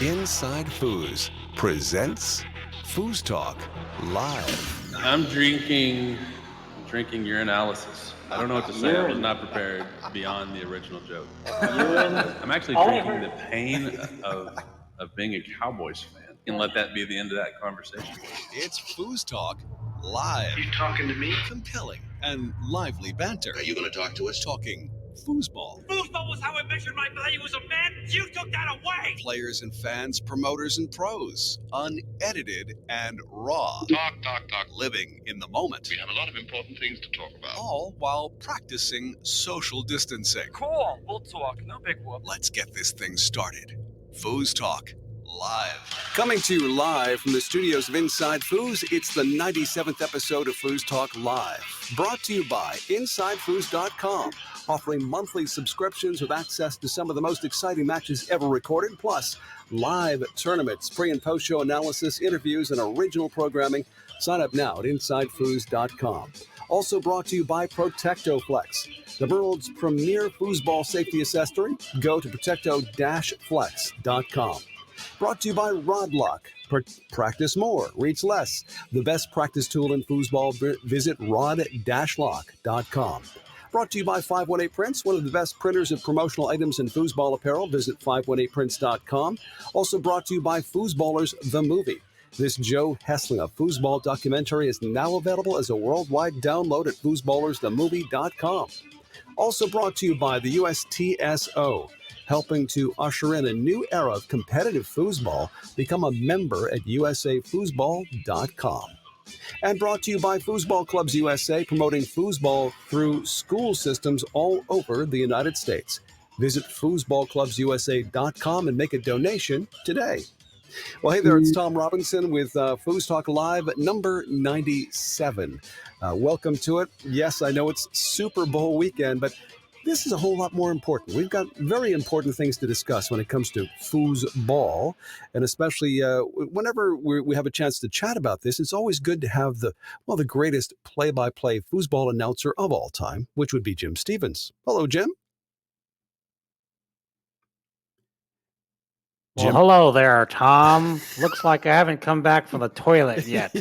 Inside Foos presents FoosTalk Live. I'm drinking urinalysis. I don't know what to say. I was not prepared beyond the original joke. I'm actually drinking the pain of being a Cowboys fan. And let that be the end of that conversation. It's FoosTalk Live. You talking to me? Compelling and lively banter. Are you going to talk to us? Talking foosball. Foosball was how I measured my value as a man. You took that away. Players and fans, promoters and pros. Unedited and raw. Talk. Living in the moment. We have a lot of important things to talk about. All while practicing social distancing. Cool. We'll talk. No big whoop. Let's get this thing started. FoosTalk Live. Coming to you live from the studios of Inside Foos, it's the 97th episode of FoosTalk Live. Brought to you by InsideFoos.com, offering monthly subscriptions with access to some of the most exciting matches ever recorded, plus live tournaments, pre- and post-show analysis, interviews, and original programming. Sign up now at InsideFoos.com. Also brought to you by ProtectoFlex, the world's premier foosball safety accessory. Go to Protecto-Flex.com. Brought to you by Rodlock. Practice more, reach less. The best practice tool in foosball. Visit rod-lock.com. Brought to you by 518 Prints, one of the best printers of promotional items in foosball apparel. Visit 518prints.com. Also brought to you by Foosballers, the movie. This Joe Hessling foosball documentary is now available as a worldwide download at foosballersthemovie.com. Also brought to you by the USTSO, helping to usher in a new era of competitive foosball. Become a member at usafoosball.com. And brought to you by Foosball Clubs USA, promoting foosball through school systems all over the United States. Visit foosballclubsusa.com and make a donation today. Well, hey there, it's Tom Robinson with FoosTalk Live number 97. Welcome to it. Yes, I know it's Super Bowl weekend, but this is a whole lot more important. We've got very important things to discuss when it comes to foosball, and especially whenever we have a chance to chat about this, it's always good to have the greatest play-by-play foosball announcer of all time, which would be Jim Stevens. Hello, Jim. Well, hello there, Tom. Looks like I haven't come back from the toilet yet.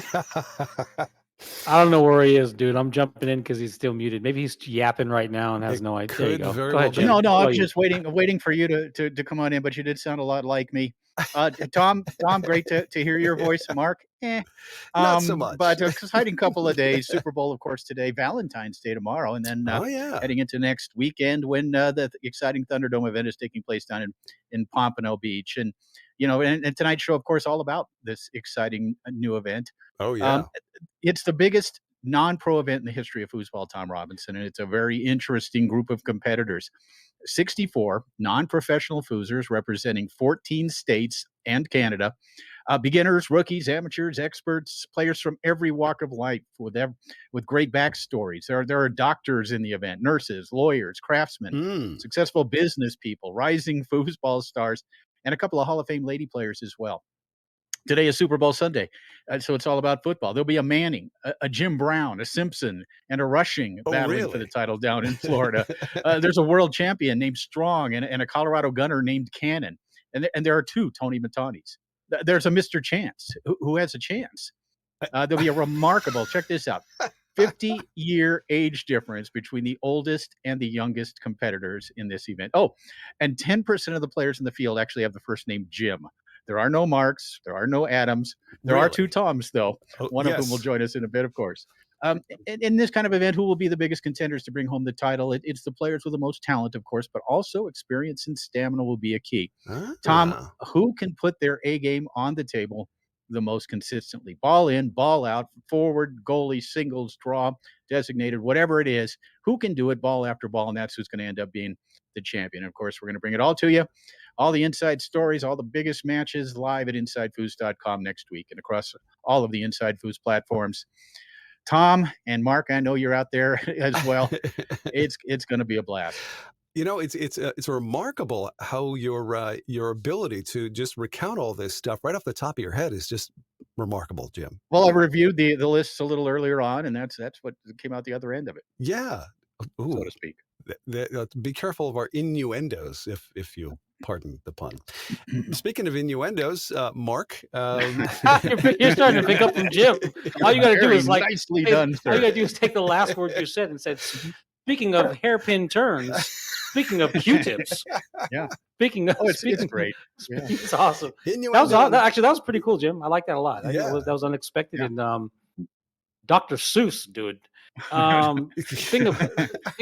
I don't know where he is, dude. I'm jumping in because he's still muted. Maybe he's yapping right now and has no idea. There you go. Go ahead, Jim. No, I'm just waiting for you to come on in, but you did sound a lot like me. Tom, great to hear your voice. Mark, not so much. But exciting couple of days. Super Bowl, of course, today. Valentine's Day tomorrow, and then heading into next weekend when the exciting Thunderdome event is taking place down in Pompano Beach, and and tonight's show, of course, all about this exciting new event. Oh yeah, it's the biggest non-pro event in the history of foosball, Tom Robinson, and it's a very interesting group of competitors. 64 non-professional foosers representing 14 states and Canada. Beginners, rookies, amateurs, experts, players from every walk of life with great backstories. There are doctors in the event, nurses, lawyers, craftsmen, successful business people, rising foosball stars, and a couple of Hall of Fame lady players as well. Today is Super Bowl Sunday, so it's all about football. There'll be a Manning, a Jim Brown, a Simpson, and a Rushing battling for the title down in Florida. There's a world champion named Strong and a Colorado gunner named Cannon. And there are two Tony Matanis. There's a Mr. Chance who has a chance. There'll be a remarkable, check this out, 50-year age difference between the oldest and the youngest competitors in this event. Oh, and 10% of the players in the field actually have the first name Jim. There are no Marks. There are no Adams. There are two Toms, though. One of whom will join us in a bit, of course. In this kind of event, who will be the biggest contenders to bring home the title? It's the players with the most talent, of course, but also experience and stamina will be a key. Tom, who can put their A game on the table the most consistently? Ball in, ball out, forward, goalie, singles, draw, designated, whatever it is. Who can do it ball after ball, and that's who's going to end up being the champion. Of course, we're going to bring it all to you. All the inside stories, all the biggest matches live at InsideFoos.com next week and across all of the Inside Foos platforms. Tom and Mark, I know you're out there as well. It's going to be a blast. It's remarkable how your ability to just recount all this stuff right off the top of your head is just remarkable, Jim. Well, I reviewed the lists a little earlier on, and that's what came out the other end of it. Yeah. So to speak. Be careful of our innuendos, if you pardon the pun. Speaking of innuendos, Mark, you're starting to pick up from Jim. All you got to do is nicely done, sir. All you got to do is take the last word you said and said, "Speaking of hairpin turns, speaking of Q-tips." Yeah. Speaking of, it's great. Yeah. It's awesome. Innuendo. That was pretty cool, Jim. I like that a lot. Yeah. That was unexpected. And Dr. Seuss, dude. Thing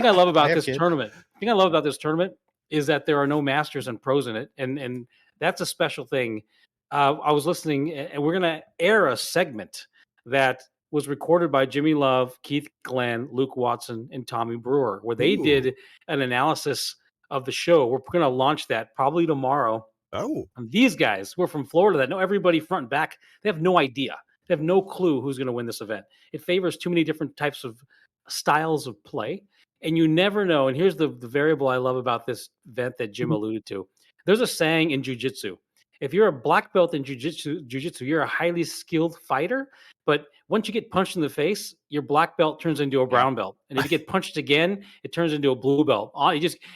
I love about this tournament. Thing I love about this tournament is that there are no masters and pros in it, and that's a special thing. I was listening, and we're gonna air a segment that was recorded by Jimmy Love, Keith Glenn, Luke Watson, and Tommy Brewer, where they did an analysis of the show. We're going to launch that probably tomorrow. Oh, and these guys who are from Florida that know everybody front and back, they have no idea. They have no clue who's going to win this event. It favors too many different types of styles of play, and you never know. And here's the variable I love about this event that Jim alluded to. There's a saying in jiu-jitsu. If you're a black belt in jiu-jitsu, you're a highly skilled fighter. But once you get punched in the face, your black belt turns into a brown belt. And if you get punched again, it turns into a blue belt.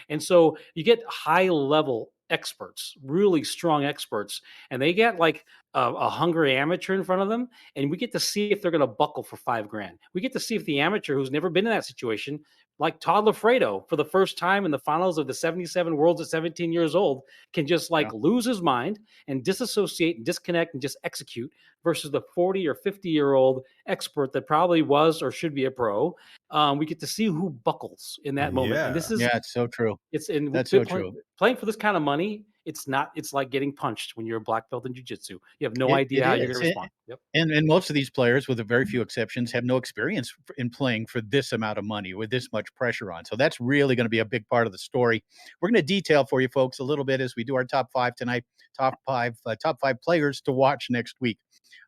And so you get high-level experts, really strong experts, and they get like a hungry amateur in front of them, and we get to see if they're going to buckle for $5,000. We get to see if the amateur who's never been in that situation, like Todd Loffredo, for the first time in the finals of the 77 Worlds at 17 years old, can just lose his mind and disassociate and disconnect and just execute, versus the 40 or 50-year-old expert that probably was or should be a pro. We get to see who buckles in that moment. And this is it's so true. That's so true. Playing for this kind of money, it's like getting punched when you're a black belt in jiu-jitsu. You have no idea how you're going to respond. Yep. And most of these players, with a very few exceptions, have no experience in playing for this amount of money with this much pressure on. So that's really going to be a big part of the story. We're going to detail for you folks a little bit as we do our top five tonight. Top five players to watch next week.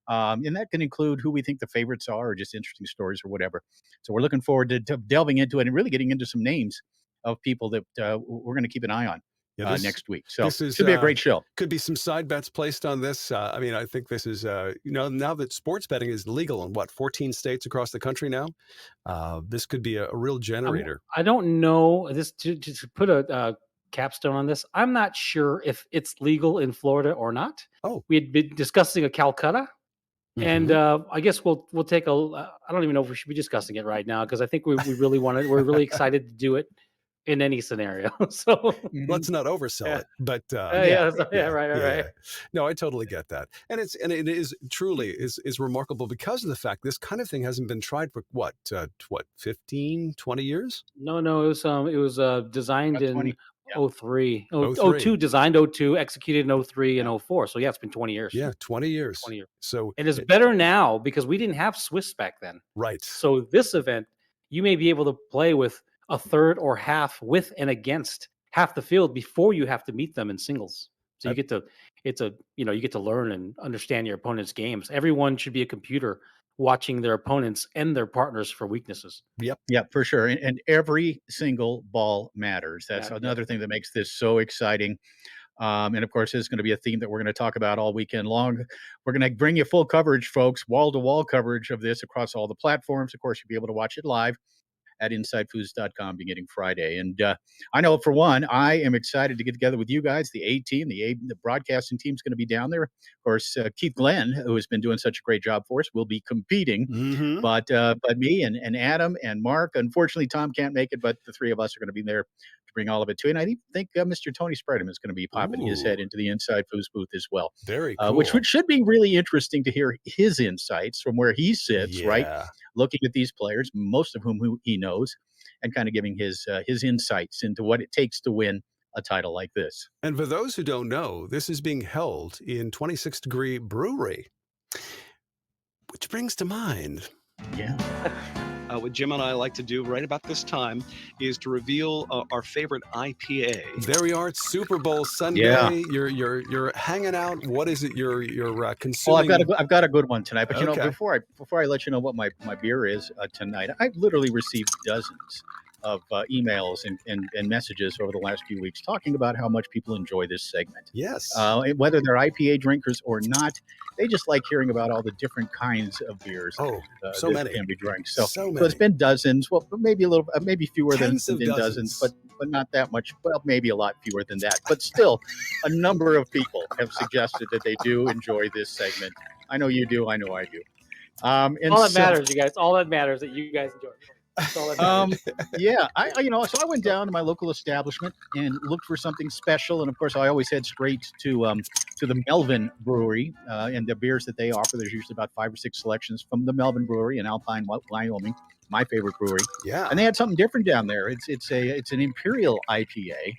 And that can include who we think the favorites are, or just interesting stories or whatever. So we're looking forward to delving into it and really getting into some names of people that we're going to keep an eye on next week. So it should be a great show. Could be some side bets placed on this. I mean, I think this is, now that sports betting is legal in 14 states across the country now, this could be a real generator. I don't know this to put a capstone on this. I'm not sure if it's legal in Florida or not. Oh, we had been discussing a Calcutta. And I guess we'll take I don't even know if we should be discussing it right now, because I think we really want to. We're really excited to do it in any scenario. So let's not oversell it. But right. No, I totally get that, and it is truly is remarkable because of the fact this kind of thing hasn't been tried for what 15, 20 years. No, it was designed in 03. 02 designed, 02 executed in 03 and 04. So it's been 20 years. Yeah, 20 years. So and it's better now because we didn't have Swiss back then. Right. So this event, you may be able to play with a third or half with and against half the field before you have to meet them in singles. So you get to learn and understand your opponent's games. Everyone should be a computer watching their opponents and their partners for weaknesses. Yep, for sure. And every single ball matters. That's another thing that makes this so exciting. And of course, this is going to be a theme that we're going to talk about all weekend long. We're going to bring you full coverage, folks, wall-to-wall coverage of this across all the platforms. Of course, you'll be able to watch it live at InsideFoos.com beginning Friday. And I know, for one, I am excited to get together with you guys. The A team, the broadcasting team is going to be down there. Of course, Keith Glenn, who has been doing such a great job for us, will be competing. Mm-hmm. But me and Adam and Mark, unfortunately, Tom can't make it, but the three of us are going to be there to bring all of it to you. And I think Mr. Tony Spreadham is going to be popping his head into the Inside Foos booth as well. Very cool. Which should be really interesting to hear his insights from where he sits, right? Looking at these players, most of whom he knows, and kind of giving his insights into what it takes to win a title like this. And for those who don't know, this is being held in 26 Degree Brewery, which brings to mind. What Jim and I like to do right about this time is to reveal our favorite IPA. There we are. It's Super Bowl Sunday. Yeah. You're hanging out. What is it you're consuming? Well, I've got a good one tonight. But before I let you know what my beer is tonight, I've literally received dozens of emails and messages over the last few weeks talking about how much people enjoy this segment. Yes. Whether they're IPA drinkers or not, they just like hearing about all the different kinds of beers so that many can be drank. So many. it's been dozens, well, maybe a little, maybe fewer than dozens, but not that much. Well, maybe a lot fewer than that. But still, a number of people have suggested that they do enjoy this segment. I know you do. I know I do. And all that matters, you guys. All that matters that you guys enjoy. That's all that matters. Yeah, so I went down to my local establishment and looked for something special, and of course, I always head straight to the Melvin Brewery and the beers that they offer. There's usually about 5 or 6 selections from the Melvin Brewery in Alpine, Wyoming, my favorite brewery. Yeah, and they had something different down there. It's an Imperial Ipa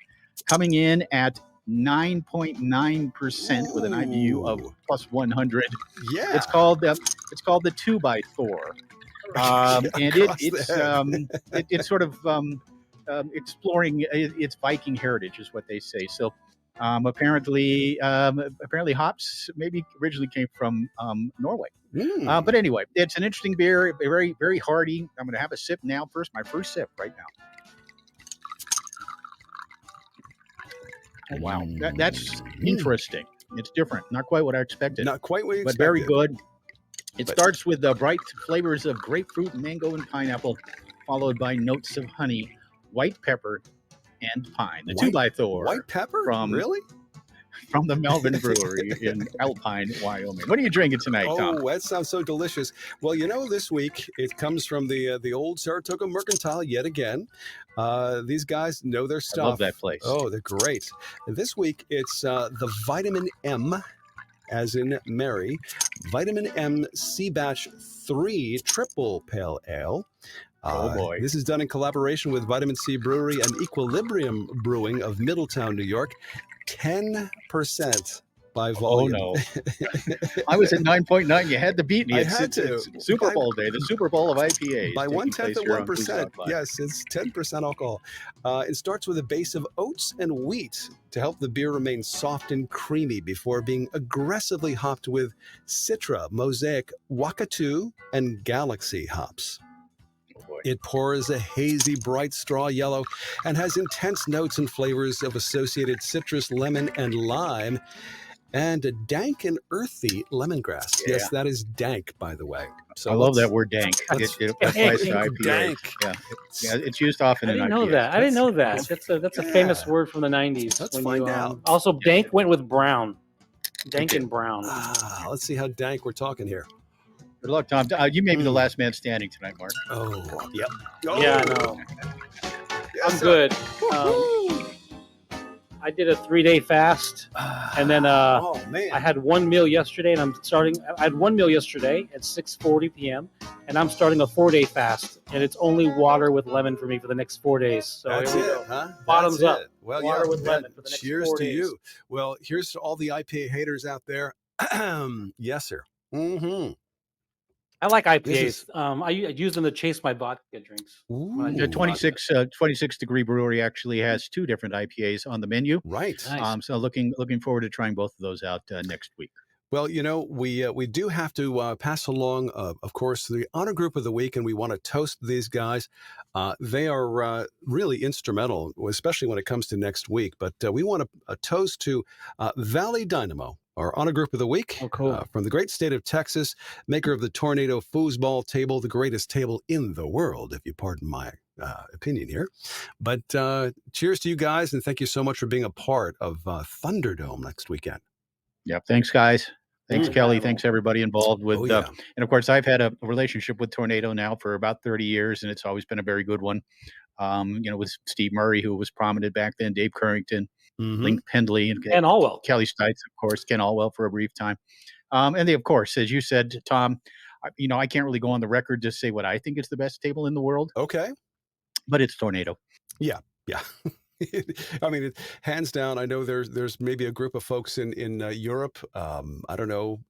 coming in at 9.9% with an IBU of plus 100. Yeah, it's called the 2x4. And it's sort of exploring its Viking heritage, is what they say. So apparently hops maybe originally came from Norway. But anyway, it's an interesting beer, very, very hearty. I'm going to have a sip now. My first sip right now. Oh, wow, that's interesting. It's different. Not quite what I expected. Not quite what you expected. But very good. It starts with the bright flavors of grapefruit, mango, and pineapple, followed by notes of honey, white pepper, and pine. The 2x4. White pepper? Really? From the Melvin Brewery in Alpine, Wyoming. What are you drinking tonight, Tom? Oh, that sounds so delicious. Well, this week it comes from the old Saratoga Mercantile yet again. These guys know their stuff. I love that place. Oh, they're great. This week it's the Vitamin M, as in Mary, Vitamin M Sea Batch 3 Triple Pale Ale. Oh boy. This is done in collaboration with Vitamin C Brewery and Equilibrium Brewing of Middletown, New York. 10% by volume. Oh, no. I was at 9.9. You had to beat me. I had to. It's Super Bowl day, the Super Bowl of IPAs. By 1/10 of 1%. Yes, it's 10% alcohol. It starts with a base of oats and wheat to help the beer remain soft and creamy before being aggressively hopped with Citra, Mosaic, Wakatu, and Galaxy hops. It pours a hazy, bright straw yellow and has intense notes and flavors of associated citrus, lemon, and lime, and a dank and earthy lemongrass. Yeah. Yes, that is dank, by the way. So I love that word dank. That's why it's IPA. Dank. Yeah, it's used often in IPA. I didn't know that. That's a famous word from the 90s. Let's find out. Also, dank went with brown. Dank and brown. Let's see how dank we're talking here. Good luck, Tom. You may be the last man standing tonight, Mark. Oh, yep. Yeah, I know. I'm good. I did a 3-day fast, and then I had one meal yesterday, and I had one meal yesterday at 6:40 p.m., and I'm starting a 4-day fast, and it's only water with lemon for me for the next 4 days. So That's here we it, go. huh? Bottoms That's up. it. Well, water with lemon for the next cheers 4 to days. you. Well, here's to all the IPA haters out there. Yes, sir. Mm-hmm. I like IPAs. I use them to chase my vodka drinks. The 26 degree brewery actually has 2 different IPAs on the menu. Right. Nice. So looking forward to trying both of those out next week. Well, we do have to pass along, of course, the honor group of the week, and we want to toast these guys. They are really instrumental, especially when it comes to next week. But we want to toast to Valley Dynamo, our honor group of the week. Oh, cool. From the great state of Texas, maker of the Tornado Foosball table, the greatest table in the world, if you pardon my opinion here. But cheers to you guys, and thank you so much for being a part of Thunderdome next weekend. Yep. Thanks, guys. Thanks, Kelly. Thanks, everybody involved with. And of course, I've had a relationship with Tornado now for about 30 years, and it's always been a very good one. With Steve Murray, who was prominent back then, Dave Currington, Link Pendley, and Ken Allwell. Kelly Stites, of course, Ken Allwell for a brief time. And they, of course, as you said, Tom, I can't really go on the record to say what I think is the best table in the world. Okay. But it's Tornado. Yeah. I mean, hands down, I know there's maybe a group of folks in Europe. I don't know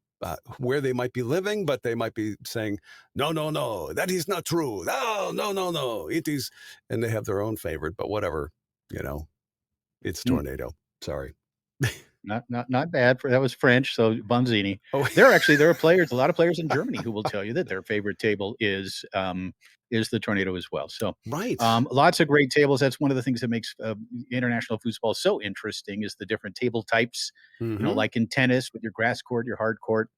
where they might be living, but they might be saying, no, that is not true. No, it is. And they have their own favorite, but whatever, it's Tornado. Sorry. Not bad. That was French, so Bonzini. Oh. There are players, a lot of players in Germany who will tell you that their favorite table is the Tornado as well. So Right. lots of great tables. That's one of the things that makes international foosball so interesting is the different table types. Mhm. Like in tennis with your grass court, your hard court,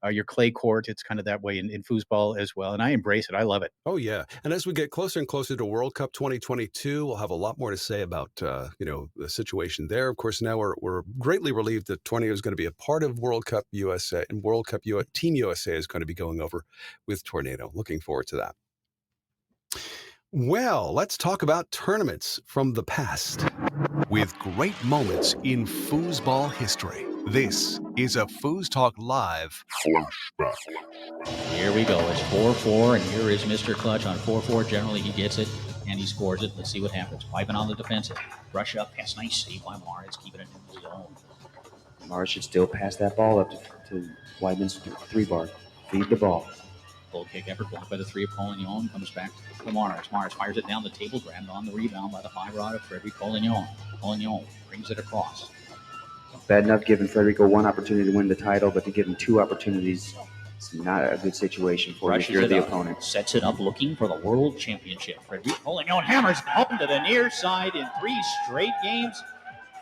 your clay court. It's kind of that way in foosball as well. And I embrace it. I love it. Oh, yeah. And as we get closer and closer to World Cup 2022, we'll have a lot more to say about, the situation there. Of course, now we're greatly relieved that Tornado is going to be a part of World Cup USA, and World Cup Team USA is going to be going over with Tornado. Looking forward to that. Well, let's talk about tournaments from the past with great moments in foosball history. This is a FoosTalk Live Flashback. Here we go. It's 4-4, and here is Mr. Clutch on 4-4. Generally, he gets it, and he scores it. Let's see what happens. Wiping on the defensive. Rush up. Pass. Nice save by Mars. Keeping it in the zone. Mars should still pass that ball up to Weidman's 3-bar. Feed the ball. Full kick effort blocked by the 3 of Collignon. Comes back to Mars. Mars fires it down the table. Grabbed on the rebound by the 5-rod of Frederic Collignon. Collignon brings it across. Bad enough giving Federico one opportunity to win the title, but to give him 2 opportunities, it's not a good situation for you if you're the opponent. Sets it up looking for the world championship. Frederic Collignon hammers home to the near side in 3 straight games.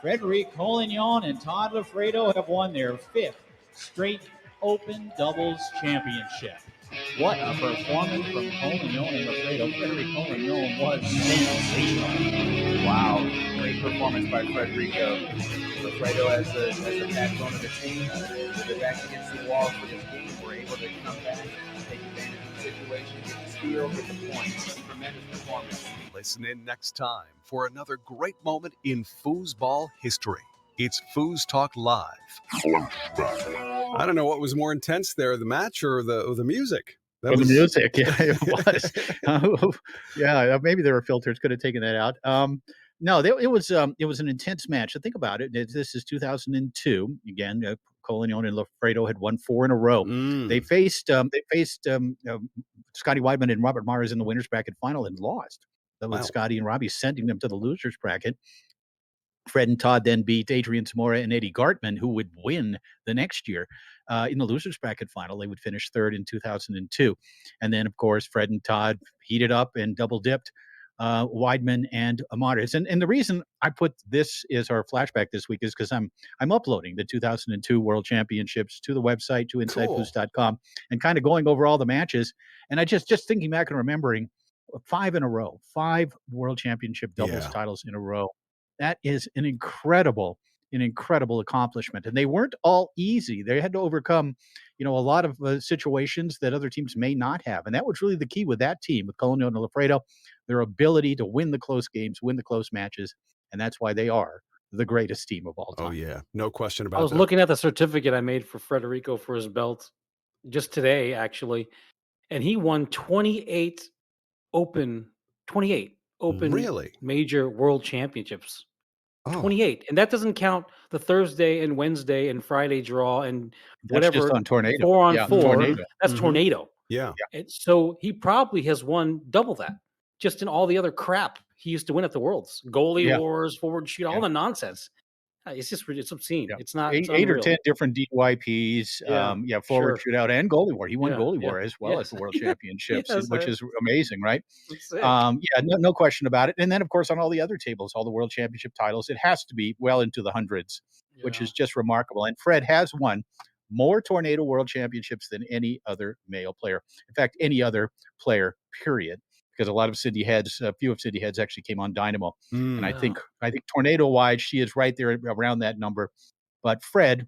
Frederic Collignon and Todd Loffredo have won their 5th straight Open Doubles Championship. What a performance from Collignon and Loffredo. Frederic Collignon was sensational. Wow, great performance by Frederico. Loffredo as the backbone of the team. With the back against the wall for this game, we're able to come back, take advantage of the situation, get the steal, get the points. Tremendous performance. Listen in next time for another great moment in foosball history. It's FoosTalk Live Flashback. I don't know what was more intense there, the match or the music. The music, yeah, it was. Yeah, maybe there were filters. Could have taken that out. No, it was an intense match. So think about it. This is 2002. Again, Collignon and Loffredo had won 4 in a row. They faced Scotty Weidman and Robert Mars in the winners bracket final and lost. With Scotty and Robbie sending them to the losers bracket. Fred and Todd then beat Adrian Zamora and Eddie Gartman, who would win the next year in the losers bracket final. They would finish 3rd in 2002. And then, of course, Fred and Todd heated up and double dipped Weidman and Amaris. And the reason I put this as our flashback this week is because I'm uploading the 2002 World Championships to the website, to InsideFoos.com, and kind of going over all the matches. And I just thinking back and remembering 5 in a row, 5 World Championship doubles titles in a row. That is an incredible accomplishment. And they weren't all easy. They had to overcome, a lot of situations that other teams may not have. And that was really the key with that team, with Collignon and Loffredo, their ability to win the close games, win the close matches. And that's why they are the greatest team of all time. Oh, yeah. No question about it. I was looking at the certificate I made for Federico for his belt just today, actually. And he won 28 open really? major world championships. Oh. 28. And that doesn't count the Thursday and Wednesday and Friday draw and That's just on Tornado. 4-on-4. Tornado. That's Tornado. Yeah. And so he probably has won double that just in all the other crap he used to win at the Worlds. Goalie wars, forward shoot, all the nonsense. It's obscene. Yeah. It's not 8 or 10 different DYPs. Forward shootout and goalie war. He won goalie war as well at the World Championships, which is amazing, right? No question about it. And then, of course, on all the other tables, all the World Championship titles, it has to be well into the hundreds, which is just remarkable. And Fred has won more Tornado World Championships than any other male player. In fact, any other player, period. Because a few of Cindy Heads actually came on Dynamo. And I think tornado-wide, she is right there around that number. But Fred,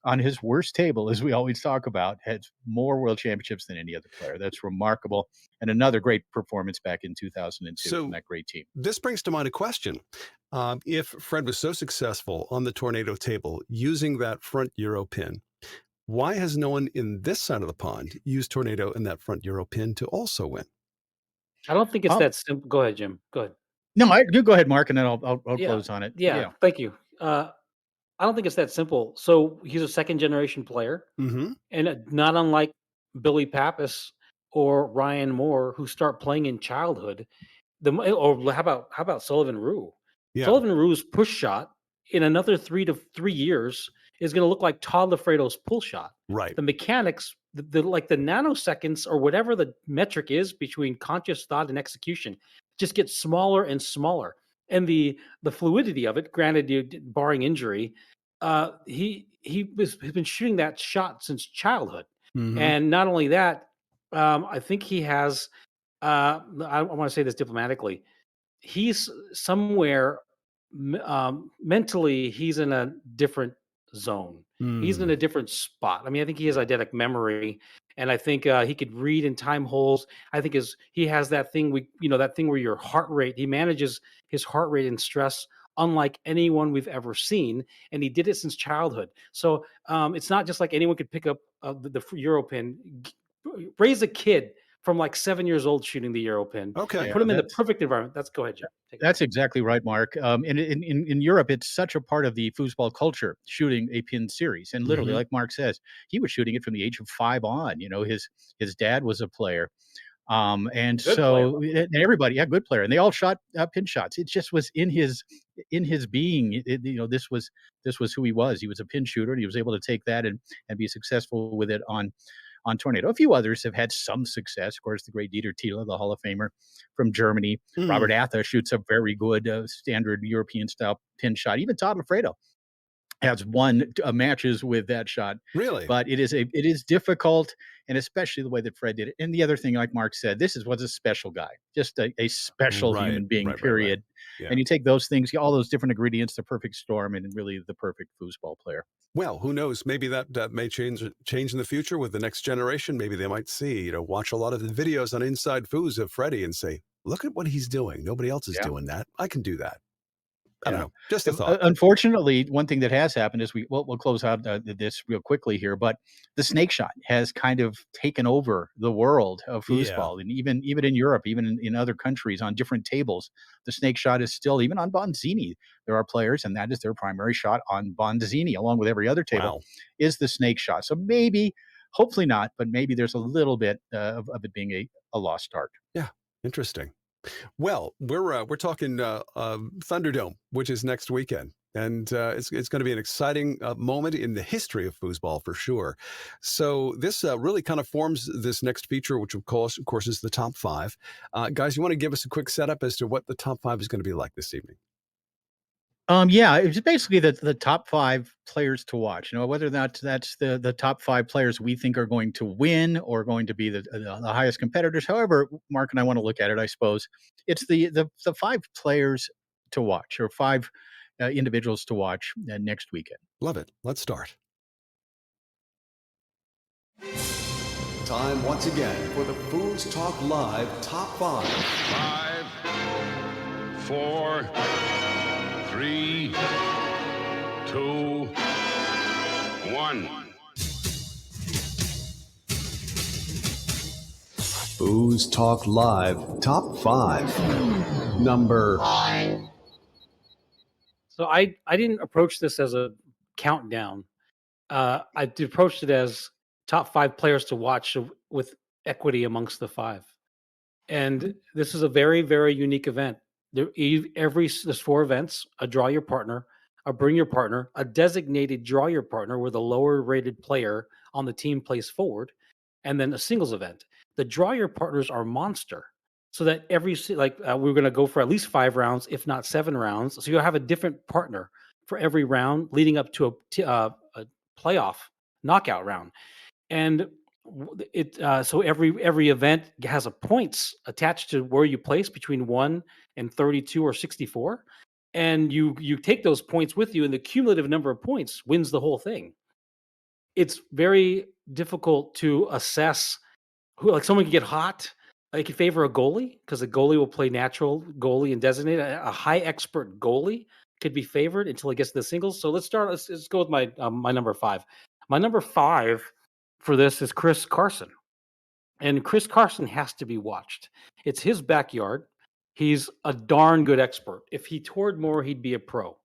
on his worst table, as we always talk about, had more world championships than any other player. That's remarkable. And another great performance back in 2002 from that great team. This brings to mind a question. If Fred was so successful on the Tornado table using that front Euro pin, why has no one in this side of the pond used Tornado and that front Euro pin to also win? I don't think it's that simple. Go ahead, Jim. Go ahead. No, you go ahead, Mark, and then I'll close on it. Yeah, thank you. I don't think it's that simple. So he's a second-generation player, and not unlike Billy Pappas or Ryan Moore, who start playing in childhood. How about Sullivan Rue? Yeah. Sullivan Rue's push shot in another 3 years is going to look like Todd Loffredo's pull shot. Right. The mechanics, like the nanoseconds or whatever the metric is between conscious thought and execution, just gets smaller and smaller. And the fluidity of it, granted, barring injury, he's been shooting that shot since childhood. And not only that, I think he has. I want to say this diplomatically. He's somewhere mentally. He's in a different zone. He's in a different spot. I mean, I think he has eidetic memory, and I think he could read in time holes. I think he has that thing that thing where your heart rate. He manages his heart rate and stress unlike anyone we've ever seen, and he did it since childhood. So it's not just like anyone could pick up the Euro pin. Raise a kid from like 7 years old shooting the Euro pin. Okay. Put him in the perfect environment. Go ahead, Jim. That's exactly right, Mark. In Europe, it's such a part of the foosball culture, shooting a pin series. And literally, like Mark says, he was shooting it from the age of 5 on. His dad was a player. And everybody, good player. And they all shot pin shots. It just was in his being. This was who he was. He was a pin shooter, and he was able to take that and be successful with it on Tornado. A few others have had some success. Of course, the great Dieter Thiele, the Hall of Famer from Germany. Robert Atha shoots a very good standard European-style pin shot. Even Todd Loffredo has won matches with that shot. Really? But it is difficult, and especially the way that Fred did it. And the other thing, like Mark said, was a special guy, just a special human being, period. Yeah. And you take those things, all those different ingredients, the perfect storm, and really the perfect foosball player. Well, who knows? Maybe that may change in the future with the next generation. Maybe they might see, watch a lot of the videos on Inside Foos of Freddie and say, look at what he's doing. Nobody else is doing that. I can do that. I don't know. Just a thought. Unfortunately, one thing that has happened is we'll close out this real quickly here, but the snake shot has kind of taken over the world of foosball, and even in Europe, even in other countries on different tables, the snake shot is still, even on Bonzini, there are players, and that is their primary shot on Bonzini, along with every other table, is the snake shot. So maybe, hopefully not, but maybe there's a little bit of it being a lost art. Yeah, interesting. Well, we're talking Thunderdome, which is next weekend, and it's going to be an exciting moment in the history of foosball for sure. So this really kind of forms this next feature, which of course is the top 5. Guys, you want to give us a quick setup as to what the top 5 is going to be like this evening? It's basically the top 5 players to watch. Whether or not that's the top 5 players we think are going to win or going to be the highest competitors. However, Mark and I want to look at it, I suppose. It's the 5 players to watch, or 5 individuals to watch next weekend. Love it. Let's start. Time once again for the FoosTalk Live Top 5. 5, 4, 3, 2, 1. FoosTalk Live Top 5. Number 5. So I didn't approach this as a countdown. I approached it as top 5 players to watch with equity amongst the 5. And this is a very, very unique event. There's 4 events: a draw your partner, a bring your partner, a designated draw your partner where the lower rated player on the team plays forward, and then a singles event. The draw your partners are monster, so that we're going to go for at least 5 rounds, if not 7 rounds. So you'll have a different partner for every round leading up to a playoff knockout round. And so every event has a points attached to where you place between 1 and 32 or 64, and you take those points with you, and the cumulative number of points wins the whole thing. It's very difficult to assess who, like, someone can get hot. They can favor a goalie because a goalie will play natural goalie and designate. A high expert goalie could be favored until it gets to the singles. So let's start. Let's go with my number 5. My number 5 for this is Chris Carson. And Chris Carson has to be watched. It's his backyard. He's a darn good expert. If he toured more, he'd be a pro.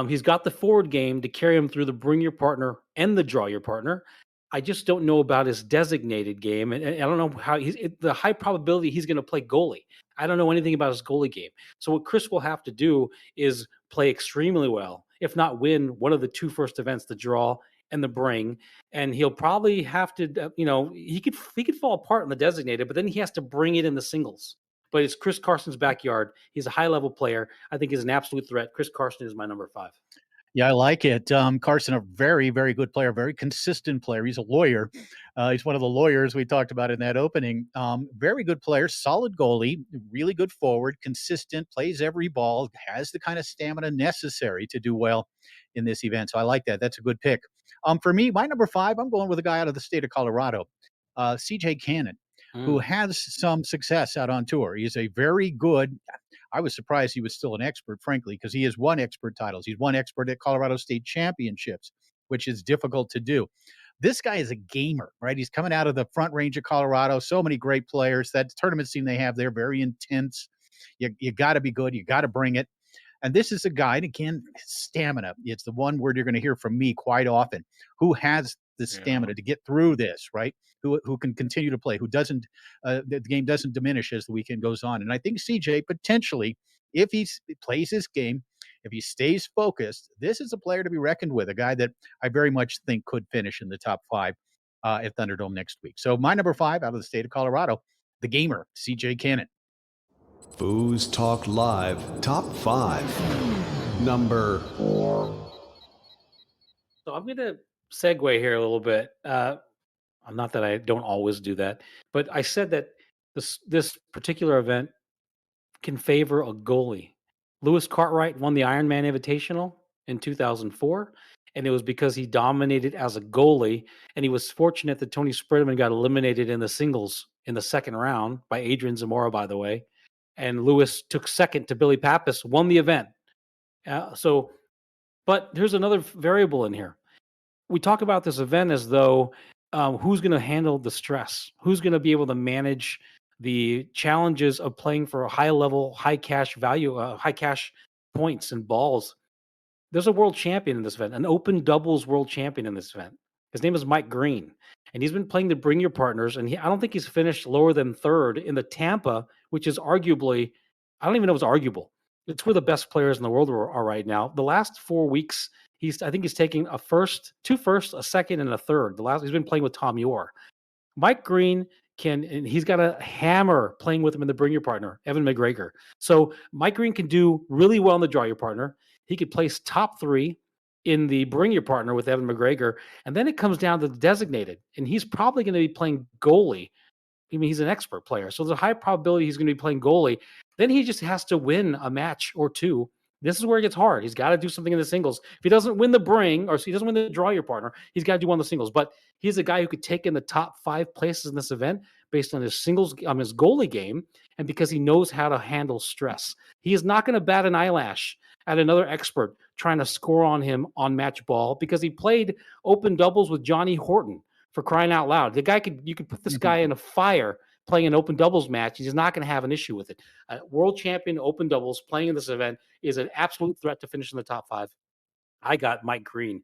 He's got the forward game to carry him through the bring your partner and the draw your partner. I just don't know about his designated game. And I don't know how the high probability he's going to play goalie. I don't know anything about his goalie game. So what Chris will have to do is play extremely well if not win, one of the two first events, the draw and the bring. And he'll probably have to, he could fall apart in the designated, but then he has to bring it in the singles. But it's Chris Carson's backyard. He's a high-level player. I think he's an absolute threat. Chris Carson is my number 5. Yeah, I like it. Carson, a very, very good player, very consistent player. He's a lawyer. He's one of the lawyers we talked about in that opening. Very good player, solid goalie, really good forward, consistent, plays every ball, has the kind of stamina necessary to do well in this event. So I like that. That's a good pick. For me, my number 5, I'm going with a guy out of the state of Colorado, CJ Cannon, who has some success out on tour. He's a very good. I was surprised he was still an expert, frankly, because he has won expert titles. He's won expert at Colorado State Championships, which is difficult to do. This guy is a gamer, right? He's coming out of the Front Range of Colorado. So many great players. That tournament scene they have there, very intense. You got to be good. You got to bring it. And this is a guy, and again, stamina. It's the one word you're going to hear from me quite often, who has the stamina to get through this, right? Who can continue to play, who doesn't, the game doesn't diminish as the weekend goes on. And I think CJ potentially, if he plays his game, if he stays focused, this is a player to be reckoned with, a guy that I very much think could finish in the top 5 at Thunderdome next week. So my number 5 out of the state of Colorado, the gamer, CJ Cannon. FoosTalk Live Top 5. Number 4. So I'm going to segue here a little bit. Not that I don't always do that, but I said that this particular event can favor a goalie. Lewis Cartwright won the Ironman Invitational in 2004, and it was because he dominated as a goalie, and he was fortunate that Tony Spreadman got eliminated in the singles in the second round by Adrian Zamora, by the way, and Lewis took second to Billy Pappas, won the event. But here's another variable in here. We talk about this event as though who's going to handle the stress? Who's going to be able to manage the challenges of playing for a high level, high cash value, high cash points and balls? There's a world champion in this event, an open doubles world champion in this event. His name is Mike Green, and he's been playing to bring your partners. And I don't think he's finished lower than third in the Tampa, which is arguably, I don't even know if it's arguable. It's where the best players in the world are right now. The last 4 weeks, I think he's taking a first, 2 firsts, a second, and a third. He's been playing with Tom Yor. Mike Green and he's got a hammer playing with him in the bring your partner, Evan McGregor. So Mike Green can do really well in the draw your partner. He could place top 3 in the bring your partner with Evan McGregor. And then it comes down to the designated. And he's probably going to be playing goalie. I mean, he's an expert player. So there's a high probability he's going to be playing goalie. Then he just has to win a match or two. This is where it gets hard. He's got to do something in the singles. If he doesn't win the bring, or if he doesn't win the draw your partner, he's got to do one of the singles. But he's a guy who could take in the top 5 places in this event based on his singles, on his goalie game, and because he knows how to handle stress. He is not going to bat an eyelash at another expert trying to score on him on match ball because he played open doubles with Johnny Horton, for crying out loud. You could put this guy in a fire playing an open doubles match. He's not going to have an issue with it. World champion open doubles playing in this event is an absolute threat to finish in the top 5. I got Mike Green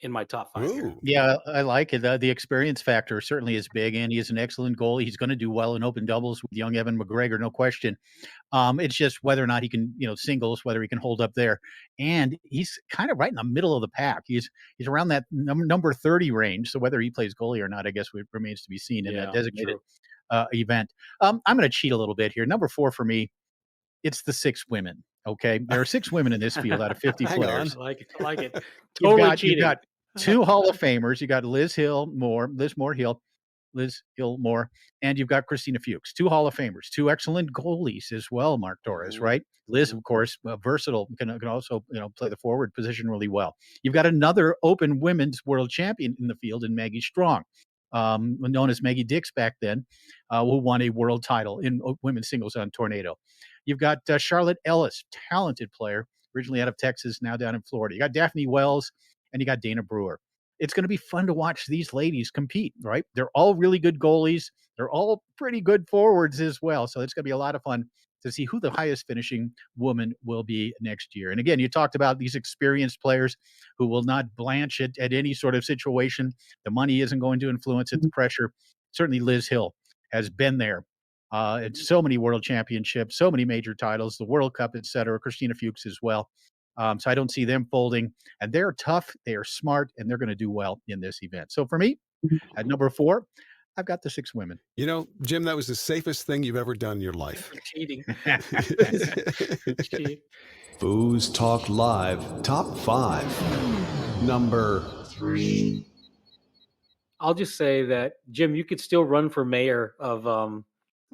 in my top 5 here. Yeah, I like it. The experience factor certainly is big, and he is an excellent goalie. He's going to do well in open doubles with young Evan McGregor, no question. It's just whether or not he can, singles, whether he can hold up there. And he's kind of right in the middle of the pack. He's around that number 30 range. So whether he plays goalie or not, I guess remains to be seen in that designated event. I'm going to cheat a little bit here. Number 4 for me, it's the 6 women. Okay, there are 6 women in this field out of 50 players. I like it. Totally cheating. You've got 2 Hall of Famers. You got Liz Hill Moore, and you've got Christina Fuchs. 2 Hall of Famers, 2 excellent goalies as well. Mark Torres, right? Liz, of course, versatile, can also play the forward position really well. You've got another open women's world champion in the field in Maggie Strong, known as Maggie Dix back then, who won a world title in women's singles on Tornado. You've got Charlotte Ellis, talented player, originally out of Texas, now down in Florida. You got Daphne Wells, and you got Dana Brewer. It's going to be fun to watch these ladies compete, right? They're all really good goalies. They're all pretty good forwards as well. So it's going to be a lot of fun to see who the highest finishing woman will be next year. And again, you talked about these experienced players who will not blanch at any sort of situation. The money isn't going to influence it, the pressure. Certainly Liz Hill has been there. It's so many world championships, so many major titles, the World Cup, et cetera. Christina Fuchs as well. So I don't see them folding. And they're tough, they are smart, and they're going to do well in this event. So for me, at number 4, I've got the 6 women. You know, Jim, that was the safest thing you've ever done in your life. Cheating. FoosTalk Live Top 5. Number 3. I'll just say that, Jim, you could still run for mayor of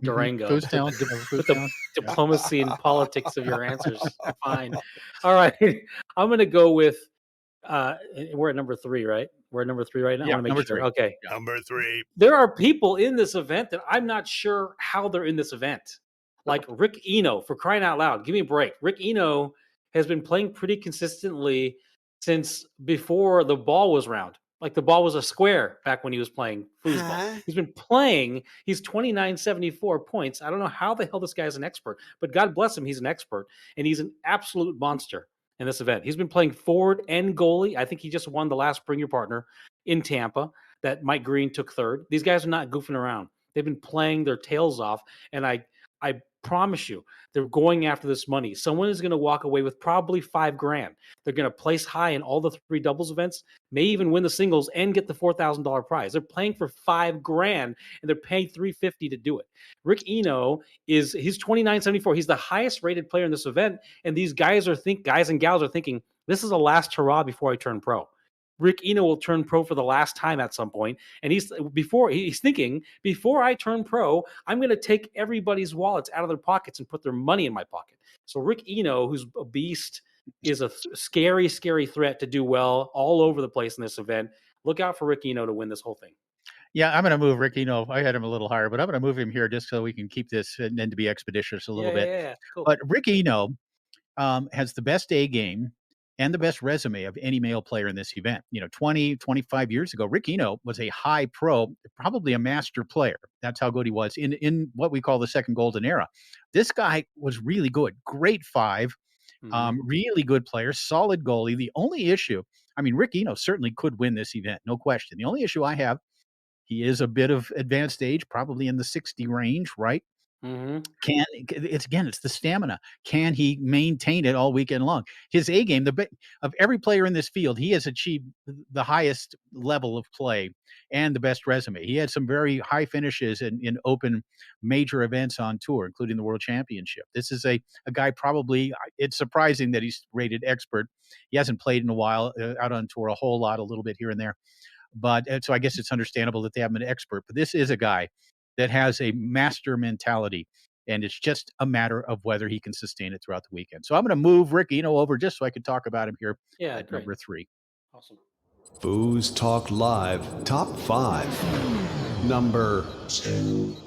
Durango. Foosstown. With the diplomacy and politics of your answers. Fine. All right. I'm going to go with, we're at number 3, right? We're at number 3 right now? Yeah, I want to make number sure. 3. Okay. Number 3. There are people in this event that I'm not sure how they're in this event. Like Rick Eno, for crying out loud. Give me a break. Rick Eno has been playing pretty consistently since before the ball was round. Like the ball was a square back when he was playing foosball. He's been playing. He's 2974 points. I don't know how the hell this guy's an expert, but God bless him, he's an expert. And he's an absolute monster in this event. He's been playing forward and goalie. I think he just won the last Bring Your Partner in Tampa that Mike Green took 3rd. These guys are not goofing around. They've been playing their tails off. And I promise you, they're going after this money. Someone is going to walk away with probably $5,000. They're going to place high in all the 3 doubles events, may even win the singles and get the $4,000 prize. They're playing for $5,000 and they're paying $350 to do it. Rick Eno he's 2974. He's the highest rated player in this event. And these guys and gals are thinking, this is a last hurrah before I turn pro. Rick Eno will turn pro for the last time at some point. And he's thinking, before I turn pro, I'm going to take everybody's wallets out of their pockets and put their money in my pocket. So Rick Eno, who's a beast, is a scary, scary threat to do well all over the place in this event. Look out for Rick Eno to win this whole thing. Yeah, I'm going to move Rick Eno. I had him a little higher, but I'm going to move him here just so we can keep this and then to be expeditious a little bit. Yeah, cool. But Rick Eno has the best A game and the best resume of any male player in this event. 25 years ago, Rick Eno was a high pro, probably a master player. That's how good he was in what we call the second golden era. This guy was really good. Great 5, really good player, solid goalie. The only issue, Rick Eno certainly could win this event, no question. The only issue I have, he is a bit of advanced age, probably in the 60 range, right? Mm-hmm. It's the stamina. Can he maintain it all weekend long? His A game, of every player in this field, he has achieved the highest level of play and the best resume. He had some very high finishes in open major events on tour, including the World Championship. This is a guy probably, it's surprising that he's rated expert. He hasn't played in a while out on tour a whole lot, a little bit here and there. But so I guess it's understandable that they have an expert. But this is a guy that has a master mentality, and it's just a matter of whether he can sustain it throughout the weekend. So I'm going to move Rick Eno over just so I can talk about him here at number 3. Awesome. FoosTalk Live Top 5. Number 2.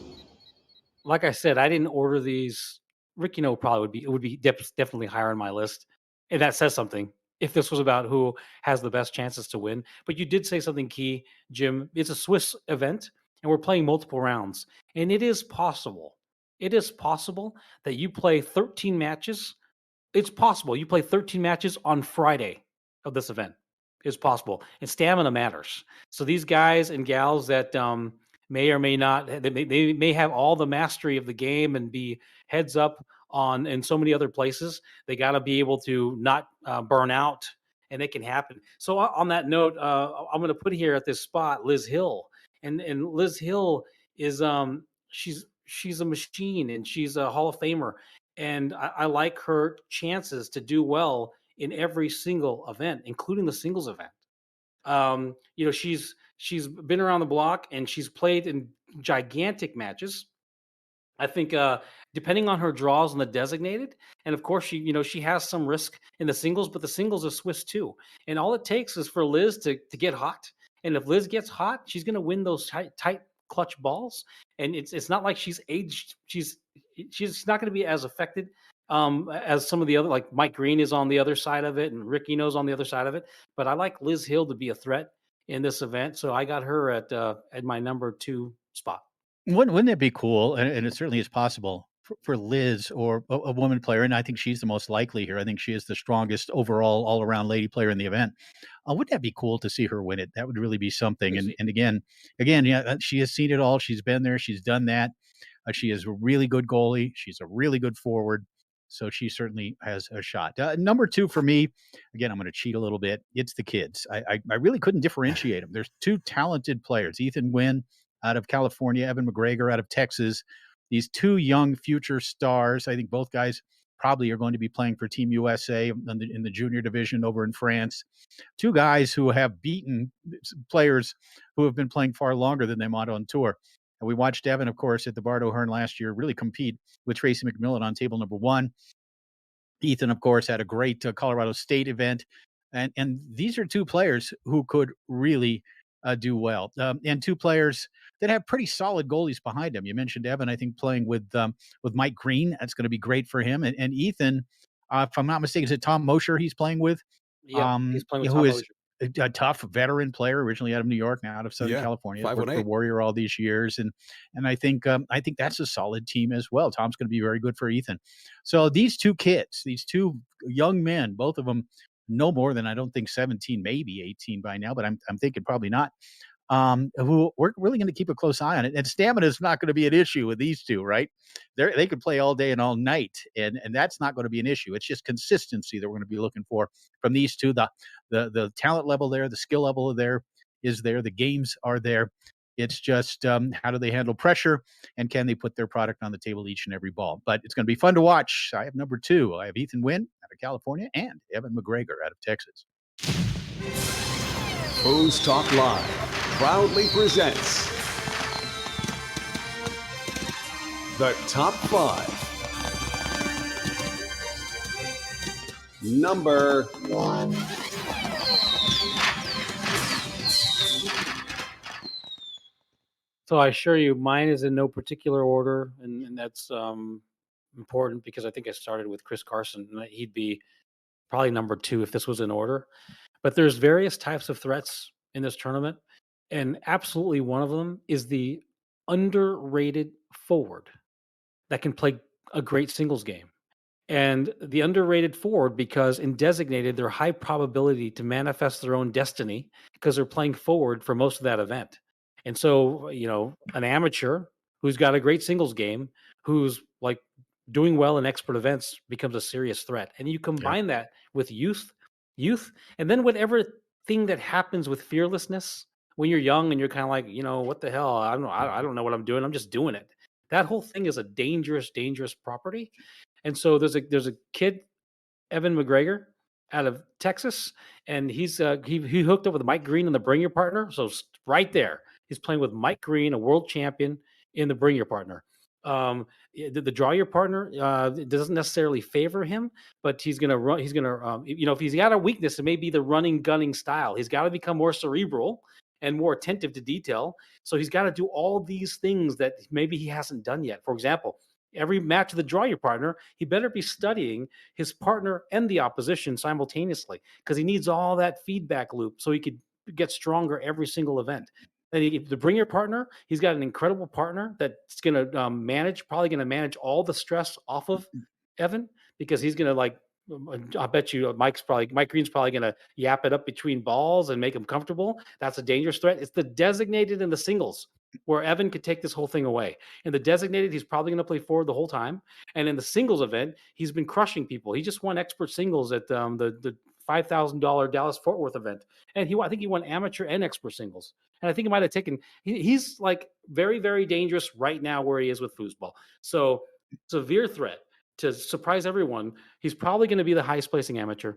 Like I said, I didn't order these. Rick Eno probably would be definitely higher on my list, and that says something. If this was about who has the best chances to win, but you did say something key, Jim. It's a Swiss event, and we're playing multiple rounds, and it is possible. It is possible that you play 13 matches. It's possible you play 13 matches on Friday of this event. It's possible, and stamina matters. So these guys and gals that may or may not, they may have all the mastery of the game and be heads up on in so many other places. They got to be able to not burn out, and it can happen. So on that note, I'm going to put here at this spot Liz Hill, and Liz Hill is she's a machine, and she's a Hall of Famer, and I like her chances to do well in every single event, including the singles event. She's been around the block and she's played in gigantic matches. I think depending on her draws in the designated, and of course she has some risk in the singles, but the singles are Swiss too. And all it takes is for Liz to get hot. And if Liz gets hot, she's going to win those tight clutch balls. And it's not like she's aged. She's not going to be as affected as some of the other, like Mike Green is on the other side of it and Rick Eno's on the other side of it. But I like Liz Hill to be a threat in this event, so I got her at my number 2 spot. Wouldn't it be cool? And it certainly is possible for Liz or a woman player, and I think she's the most likely here. I think she is the strongest overall all-around lady player in the event. Wouldn't that be cool to see her win it? That would really be something. And again, yeah, she has seen it all. She's been there. She's done that. She is a really good goalie. She's a really good forward. So she certainly has a shot. Number 2 for me, again, I'm going to cheat a little bit. It's the kids. I really couldn't differentiate them. There's 2 talented players, Ethan Nguyen out of California, Evan McGregor out of Texas. These 2 young future stars. I think both guys probably are going to be playing for Team USA in the junior division over in France. 2 guys who have beaten players who have been playing far longer than them out on tour. And we watched Evan, of course, at the Bart O'Hearn last year really compete with Tracy McMillan on table number 1. Ethan, of course, had a great Colorado State event. And these are 2 players who could really do well. And 2 players that have pretty solid goalies behind them. You mentioned Evan, I think, playing with Mike Green. That's going to be great for him. And Ethan, if I'm not mistaken, is it Tom Mosher he's playing with? Yeah, he's playing with who Tom is Mosher. a tough veteran player, originally out of New York, now out of Southern California. Worked for Warrior all these years, and I think that's a solid team as well. Tom's going to be very good for Ethan. So these 2 kids, these 2 young men, both of them no more than, I don't think, 17, maybe 18 by now, but I'm thinking probably not. Who we're really going to keep a close eye on it. And stamina is not going to be an issue with these 2, right? They could play all day and all night, and that's not going to be an issue. It's just consistency that we're going to be looking for from these 2. The talent level there, the skill level there is there. The games are there. It's just how do they handle pressure, and can they put their product on the table each and every ball? But it's going to be fun to watch. I have number 2. I have Ethan Nguyen out of California and Evan McGregor out of Texas. FoosTalk Live proudly presents the top 5. Number 1. So I assure you, mine is in no particular order, and that's important because I think I started with Chris Carson, and he'd be probably number 2 if this was in order. But there's various types of threats in this tournament, and absolutely one of them is the underrated forward that can play a great singles game. And the underrated forward, because in designated, they're high probability to manifest their own destiny because they're playing forward for most of that event. And so, an amateur who's got a great singles game, who's like doing well in expert events, becomes a serious threat. And you combine that with youth, and then whatever thing that happens with fearlessness when you're young and you're kind of like, what the hell? I don't know what I'm doing. I'm just doing it. That whole thing is a dangerous property. And so there's a kid, Evan McGregor, out of Texas, and he hooked up with Mike Green in the Bring Your Partner. So right there, he's playing with Mike Green, a world champion, in the Bring Your Partner. The Draw Your Partner it doesn't necessarily favor him, but he's gonna run. He's gonna if he's got a weakness, it may be the running gunning style. He's got to become more cerebral and more attentive to detail. So he's got to do all these things that maybe he hasn't done yet. For example, every match of the Draw Your Partner, he better be studying his partner and the opposition simultaneously, because he needs all that feedback loop so he could get stronger every single event. And to Bring Your Partner, he's got an incredible partner that's going to probably going to manage all the stress off of Evan, because he's going to I bet you Mike Green's probably going to yap it up between balls and make him comfortable. That's a dangerous threat. It's the designated and the singles where Evan could take this whole thing away. In the designated, he's probably going to play forward the whole time. And in the singles event, he's been crushing people. He just won expert singles at the $5,000 Dallas-Fort Worth event. And I think he won amateur and expert singles. And I think he might have taken, he's like very, very dangerous right now where he is with foosball. So severe threat to surprise everyone. He's probably going to be the highest placing amateur.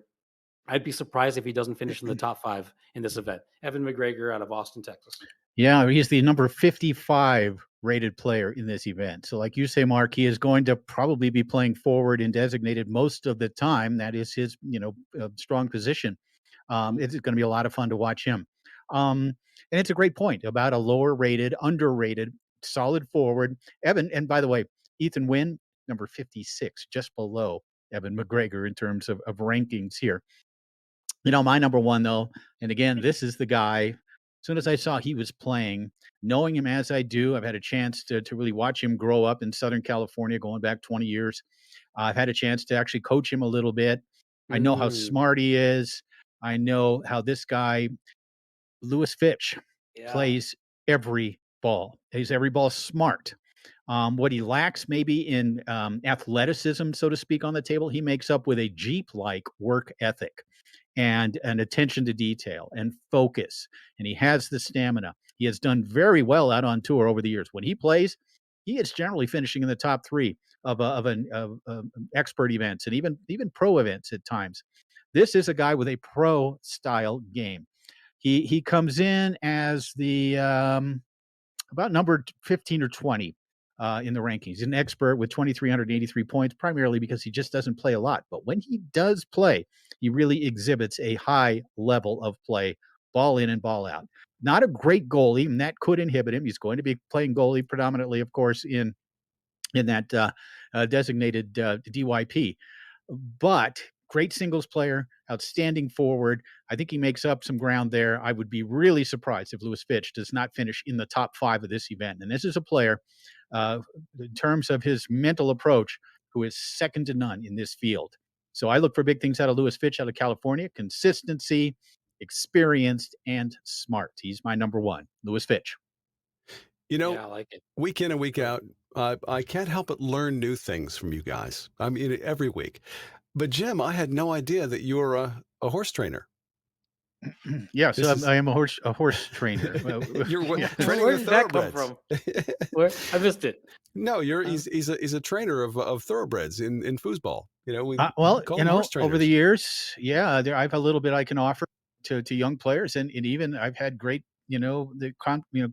I'd be surprised if he doesn't finish in the top 5 in this event. Evan McGregor out of Austin, Texas. Yeah, he's the number 55 rated player in this event. So like you say, Mark, he is going to probably be playing forward in designated most of the time. That is his, strong position. It's going to be a lot of fun to watch him. And it's a great point about a lower rated, underrated, solid forward. Evan, and by the way, Ethan Nguyen, number 56, just below Evan McGregor in terms of rankings here. My number 1, though, and again, this is the guy. As soon as I saw he was playing, knowing him as I do, I've had a chance to really watch him grow up in Southern California, going back 20 years. I've had a chance to actually coach him a little bit. I know how smart he is. I know how this guy, Lewis Fitch, plays every ball. He's every ball smart. What he lacks maybe in athleticism, so to speak, on the table, he makes up with a Jeep-like work ethic and an attention to detail and focus. And he has the stamina. He has done very well out on tour over the years. When he plays, he is generally finishing in the top 3 of expert events and even pro events at times. This is a guy with a pro style game. He comes in as the about number 15 or 20 in the rankings. He's an expert with 2,383 points, primarily because he just doesn't play a lot. But when he does play, he really exhibits a high level of play, ball in and ball out. Not a great goalie, and that could inhibit him. He's going to be playing goalie predominantly, of course, in that designated DYP. But great singles player, outstanding forward. I think he makes up some ground there. I would be really surprised if Louis Fitch does not finish in the top 5 of this event. And this is a player, in terms of his mental approach, who is second to none in this field. So I look for big things out of Louis Fitch out of California. Consistency, experienced, and smart. He's my number 1, Louis Fitch. You know, I like it. Week in and week out, I can't help but learn new things from you guys. I mean, every week. But Jim, I had no idea that you were a horse trainer. Yes, I am a horse trainer. You're Yeah. training Where the did that come thoroughbreds. from? Where? I missed it. No, he's a trainer of thoroughbreds in foosball. You know, we Well, call you them know, horse over the trainers. years, yeah, I have a little bit I can offer to young players, and even I've had great,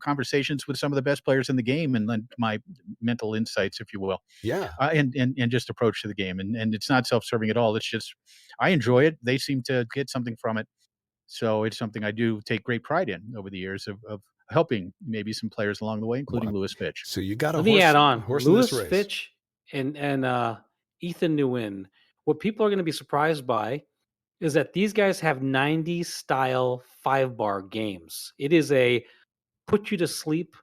conversations with some of the best players in the game, and lend my mental insights, if you will, Yeah. and just approach to the game, and it's not self-serving at all. It's just I enjoy it. They seem to get something from it, so it's something I do take great pride in over the years of helping maybe some players along the way, including Louis Fitch. So you got Let me add on horse in this Louis race. Fitch and Ethan Nguyen. What people are going to be surprised by is that these guys have 90 style 5-bar games. It is a put you to sleep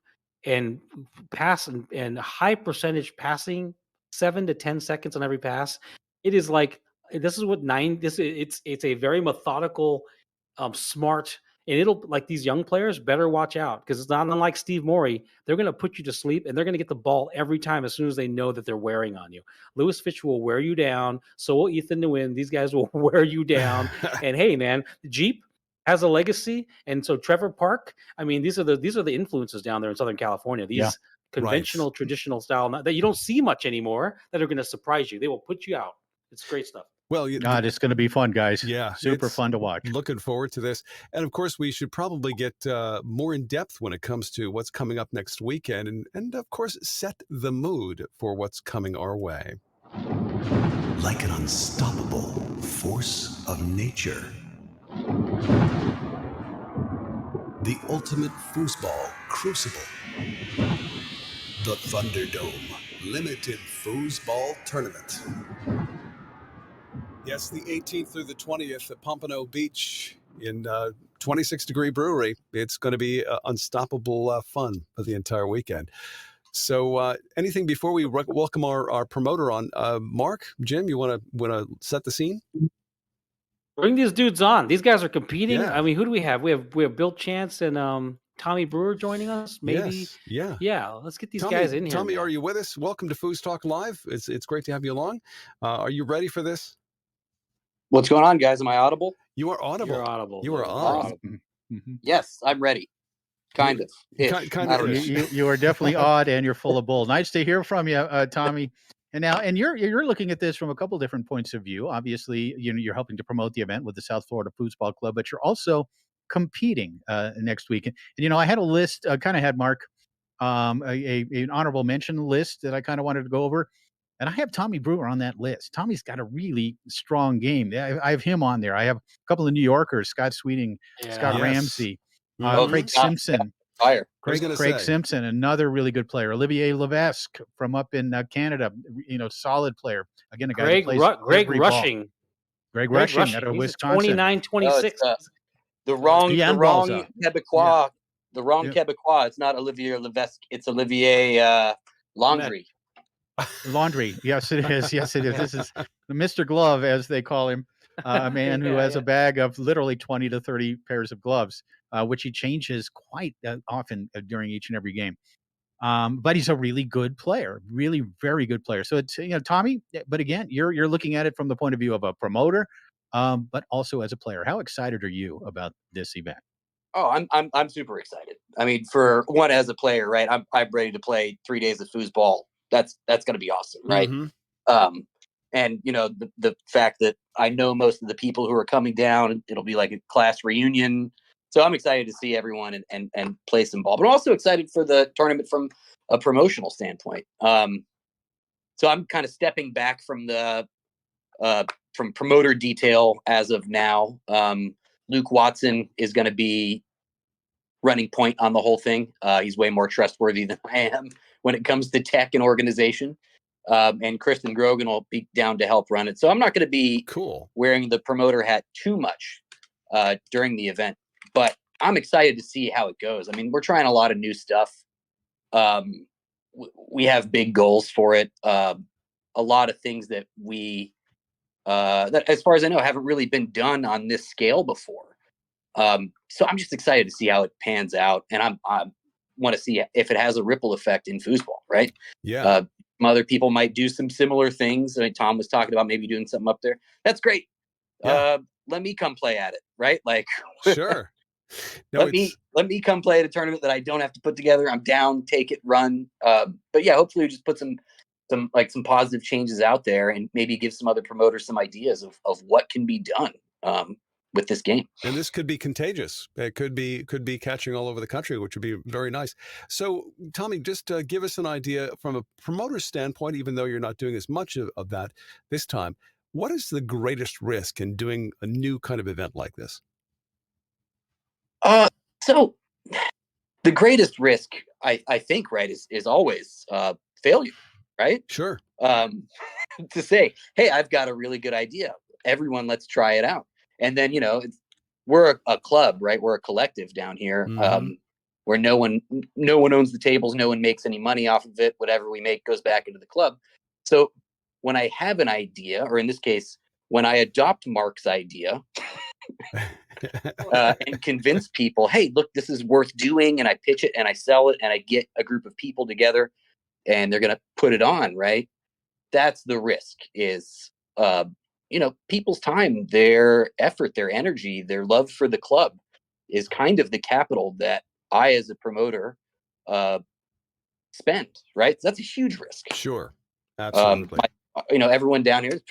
and pass and high percentage passing, 7 to 10 seconds on every pass. It is like this is what it's a very methodical, smart, and it'll like these young players better watch out because it's not unlike Steve Morey. They're going to put you to sleep and they're going to get the ball every time as soon as they know that they're wearing on you. Louis Fitch will wear you down. So will Ethan Nguyen. These guys will wear you down. And hey, man, Jeep has a legacy, and so Trevor Park. I mean, these are the influences down there in Southern California. These conventional, traditional style that you don't see much anymore that are going to surprise you. They will put you out. It's great stuff. Well, God, it's going to be fun, guys. Yeah, super fun to watch. Looking forward to this, and of course, we should probably get more in depth when it comes to what's coming up next weekend, and of course, set the mood for what's coming our way. Like an unstoppable force of nature, the ultimate foosball crucible, the Thunderdome Limited Foosball Tournament. Yes, the 18th through the 20th at Pompano Beach in 26-degree brewery. It's going to be unstoppable fun for the entire weekend. So anything before we welcome our promoter on? Mark, Jim, you want to set the scene? Bring these dudes on. These guys are competing. Yeah. I mean, who do we have? We have Bill Chance and Tommy Brewer joining us. Maybe. Yes. Yeah. Let's get these Tommy, guys in here. Tommy, man. are you with us? Welcome to FoosTalk Live. It's great to have you along. Are you ready for this? What's going on, guys? Am I audible? You are audible. You're audible. You are Awesome. Mm-hmm. Yes, I'm ready. Kind of. Kind of. You are definitely odd, and you're full of bull. Nice to hear from you, Tommy. And you're looking at this from a couple different points of view. Obviously, you're helping to promote the event with the South Florida Foosball Club, but you're also competing next week. And I had a list. Kind of had Mark an honorable mention list that I kind of wanted to go over. And I have Tommy Brewer on that list. Tommy's got a really strong game. I have him on there. I have a couple of New Yorkers, Scott Sweeting, Scott Ramsey, Craig Simpson. Fire. Craig Simpson, another really good player. Olivier Levesque from up in Canada, solid player. Again, a guy Greg, who plays Greg Rushing. Greg Rushing out of Wisconsin. 29-26. The wrong Quebecois. The wrong Yeah. Quebecois. It's not Olivier Levesque. It's Olivier Laundry. Laundry. Yes, it is. Yes, it is. This is the Mr. Glove, as they call him, a man who has a bag of literally 20 to 30 pairs of gloves, which he changes quite often during each and every game. But he's a really good player, really very good player. So it's, Tommy, but again, you're looking at it from the point of view of a promoter, but also as a player. How excited are you about this event? Oh, I'm super excited. I mean, for one, as a player, right? I'm ready to play 3 days of foosball. That's going to be awesome, right? Mm-hmm. And the fact that I know most of the people who are coming down, it'll be like a class reunion. So I'm excited to see everyone and play some ball, but I'm also excited for the tournament from a promotional standpoint. So I'm kind of stepping back from the from promoter detail as of now. Luke Watson is going to be running point on the whole thing. He's way more trustworthy than I am when it comes to tech and organization. And Kristen Grogan will be down to help run it. So I'm not going to be wearing the promoter hat too much during the event, but I'm excited to see how it goes. I mean, we're trying a lot of new stuff. We have big goals for it. A lot of things that that, as far as I know, haven't really been done on this scale before. So I'm just excited to see how it pans out, and I want to see if it has a ripple effect in foosball, right? Yeah. Some other people might do some similar things. I mean, Tom was talking about maybe doing something up there. That's great. Yeah. Let me come play at it, right? Like, sure. No, let me come play at a tournament that I don't have to put together. I'm down, take it, run. But yeah, hopefully we just put some positive changes out there and maybe give some other promoters some ideas of what can be done with this game. And this could be contagious. It could be catching all over the country, which would be very nice. So, Tommy, just give us an idea from a promoter standpoint, even though you're not doing as much of that this time. What is the greatest risk in doing a new kind of event like this? So the greatest risk, I think, right, is always failure, right? Sure. To say, hey, I've got a really good idea. Everyone, let's try it out. And then, we're a club, right? We're a collective down here, where no one owns the tables. No one makes any money off of it. Whatever we make goes back into the club. So when I have an idea, or in this case, when I adopt Mark's idea and convince people, hey, look, this is worth doing, and I pitch it and I sell it and I get a group of people together and they're going to put it on, right? That's the risk is, people's time, their effort, their energy, their love for the club is kind of the capital that I, as a promoter, spend, right? So that's a huge risk. Sure. Absolutely. Everyone down here,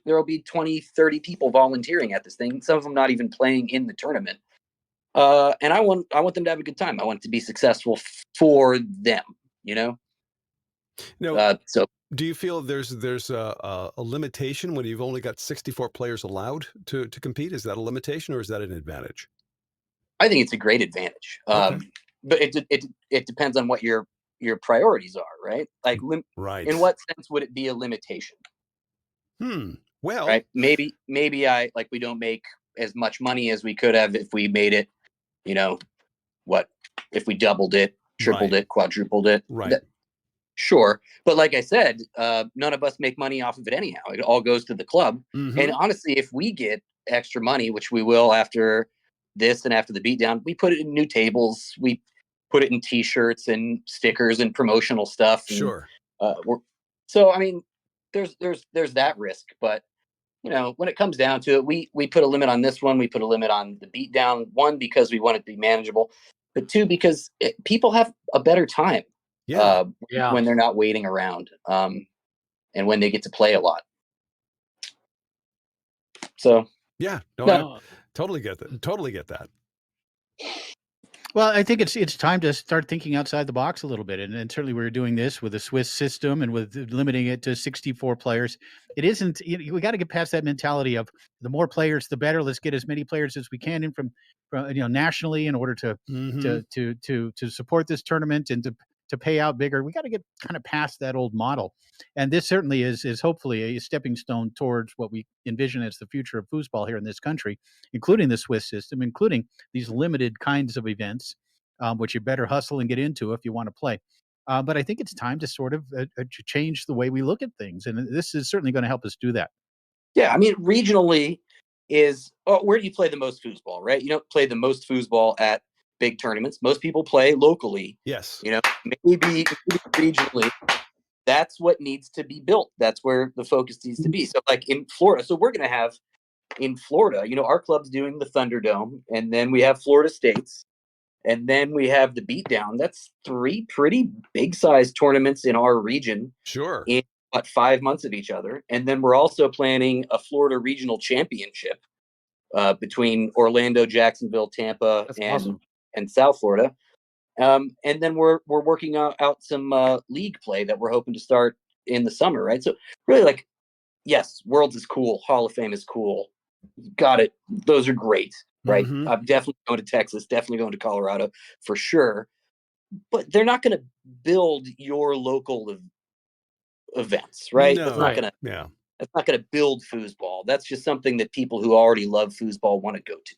there will be 20, 30 people volunteering at this thing. Some of them not even playing in the tournament. And I want them to have a good time. I want it to be successful for them, So do you feel there's a limitation when you've only got 64 players allowed to compete? Is that a limitation or is that an advantage? I think it's a great advantage. Okay. But it depends on what your priorities are, right? Like, right. In what sense would it be a limitation? Well, right. Maybe we don't make as much money as we could have if we made it, if we doubled it, tripled it, quadrupled it. Right. Sure. But like I said, none of us make money off of it anyhow. It all goes to the club. Mm-hmm. And honestly, if we get extra money, which we will after this and after the beatdown, we put it in new tables. We put it in T-shirts and stickers and promotional stuff. And, sure. So, I mean, there's that risk. But, when it comes down to it, we put a limit on this one. We put a limit on the beatdown. One, because we want it to be manageable. But two, because people have a better time. When they're not waiting around, and when they get to play a lot. So yeah, totally get that. Well, I think it's time to start thinking outside the box a little bit, and certainly we're doing this with a Swiss system and with limiting it to 64 players. It isn't. We got to get past that mentality of the more players, the better. Let's get as many players as we can in from nationally in order to support this tournament and to pay out bigger. We got to get kind of past that old model, and this certainly is hopefully a stepping stone towards what we envision as the future of foosball here in this country, including the Swiss system, including these limited kinds of events, which you better hustle and get into if you want to play. But I think it's time to sort of change the way we look at things, and this is certainly going to help us do that. Yeah, I mean, regionally is where do you play the most foosball, right? You don't play the most foosball at big tournaments. Most people play locally. Yes. maybe regionally, that's what needs to be built. That's where the focus needs to be. So like in Florida, so we're going to have in Florida, our club's doing the Thunderdome, and then we have Florida State's, and then we have the Beatdown. That's 3 pretty big size tournaments in our region. Sure. In 5 months of each other. And then we're also planning a Florida regional championship between Orlando, Jacksonville, Tampa, and South Florida. And then we're working out some league play that we're hoping to start in the summer, right? So really, like, yes, Worlds is cool, Hall of Fame is cool, got it. Those are great, right? Mm-hmm. I'm definitely going to Texas, definitely going to Colorado for sure. But they're not going to build your local events, right? No. That's not going to. Yeah. That's not going to build foosball. That's just something that people who already love foosball want to go to.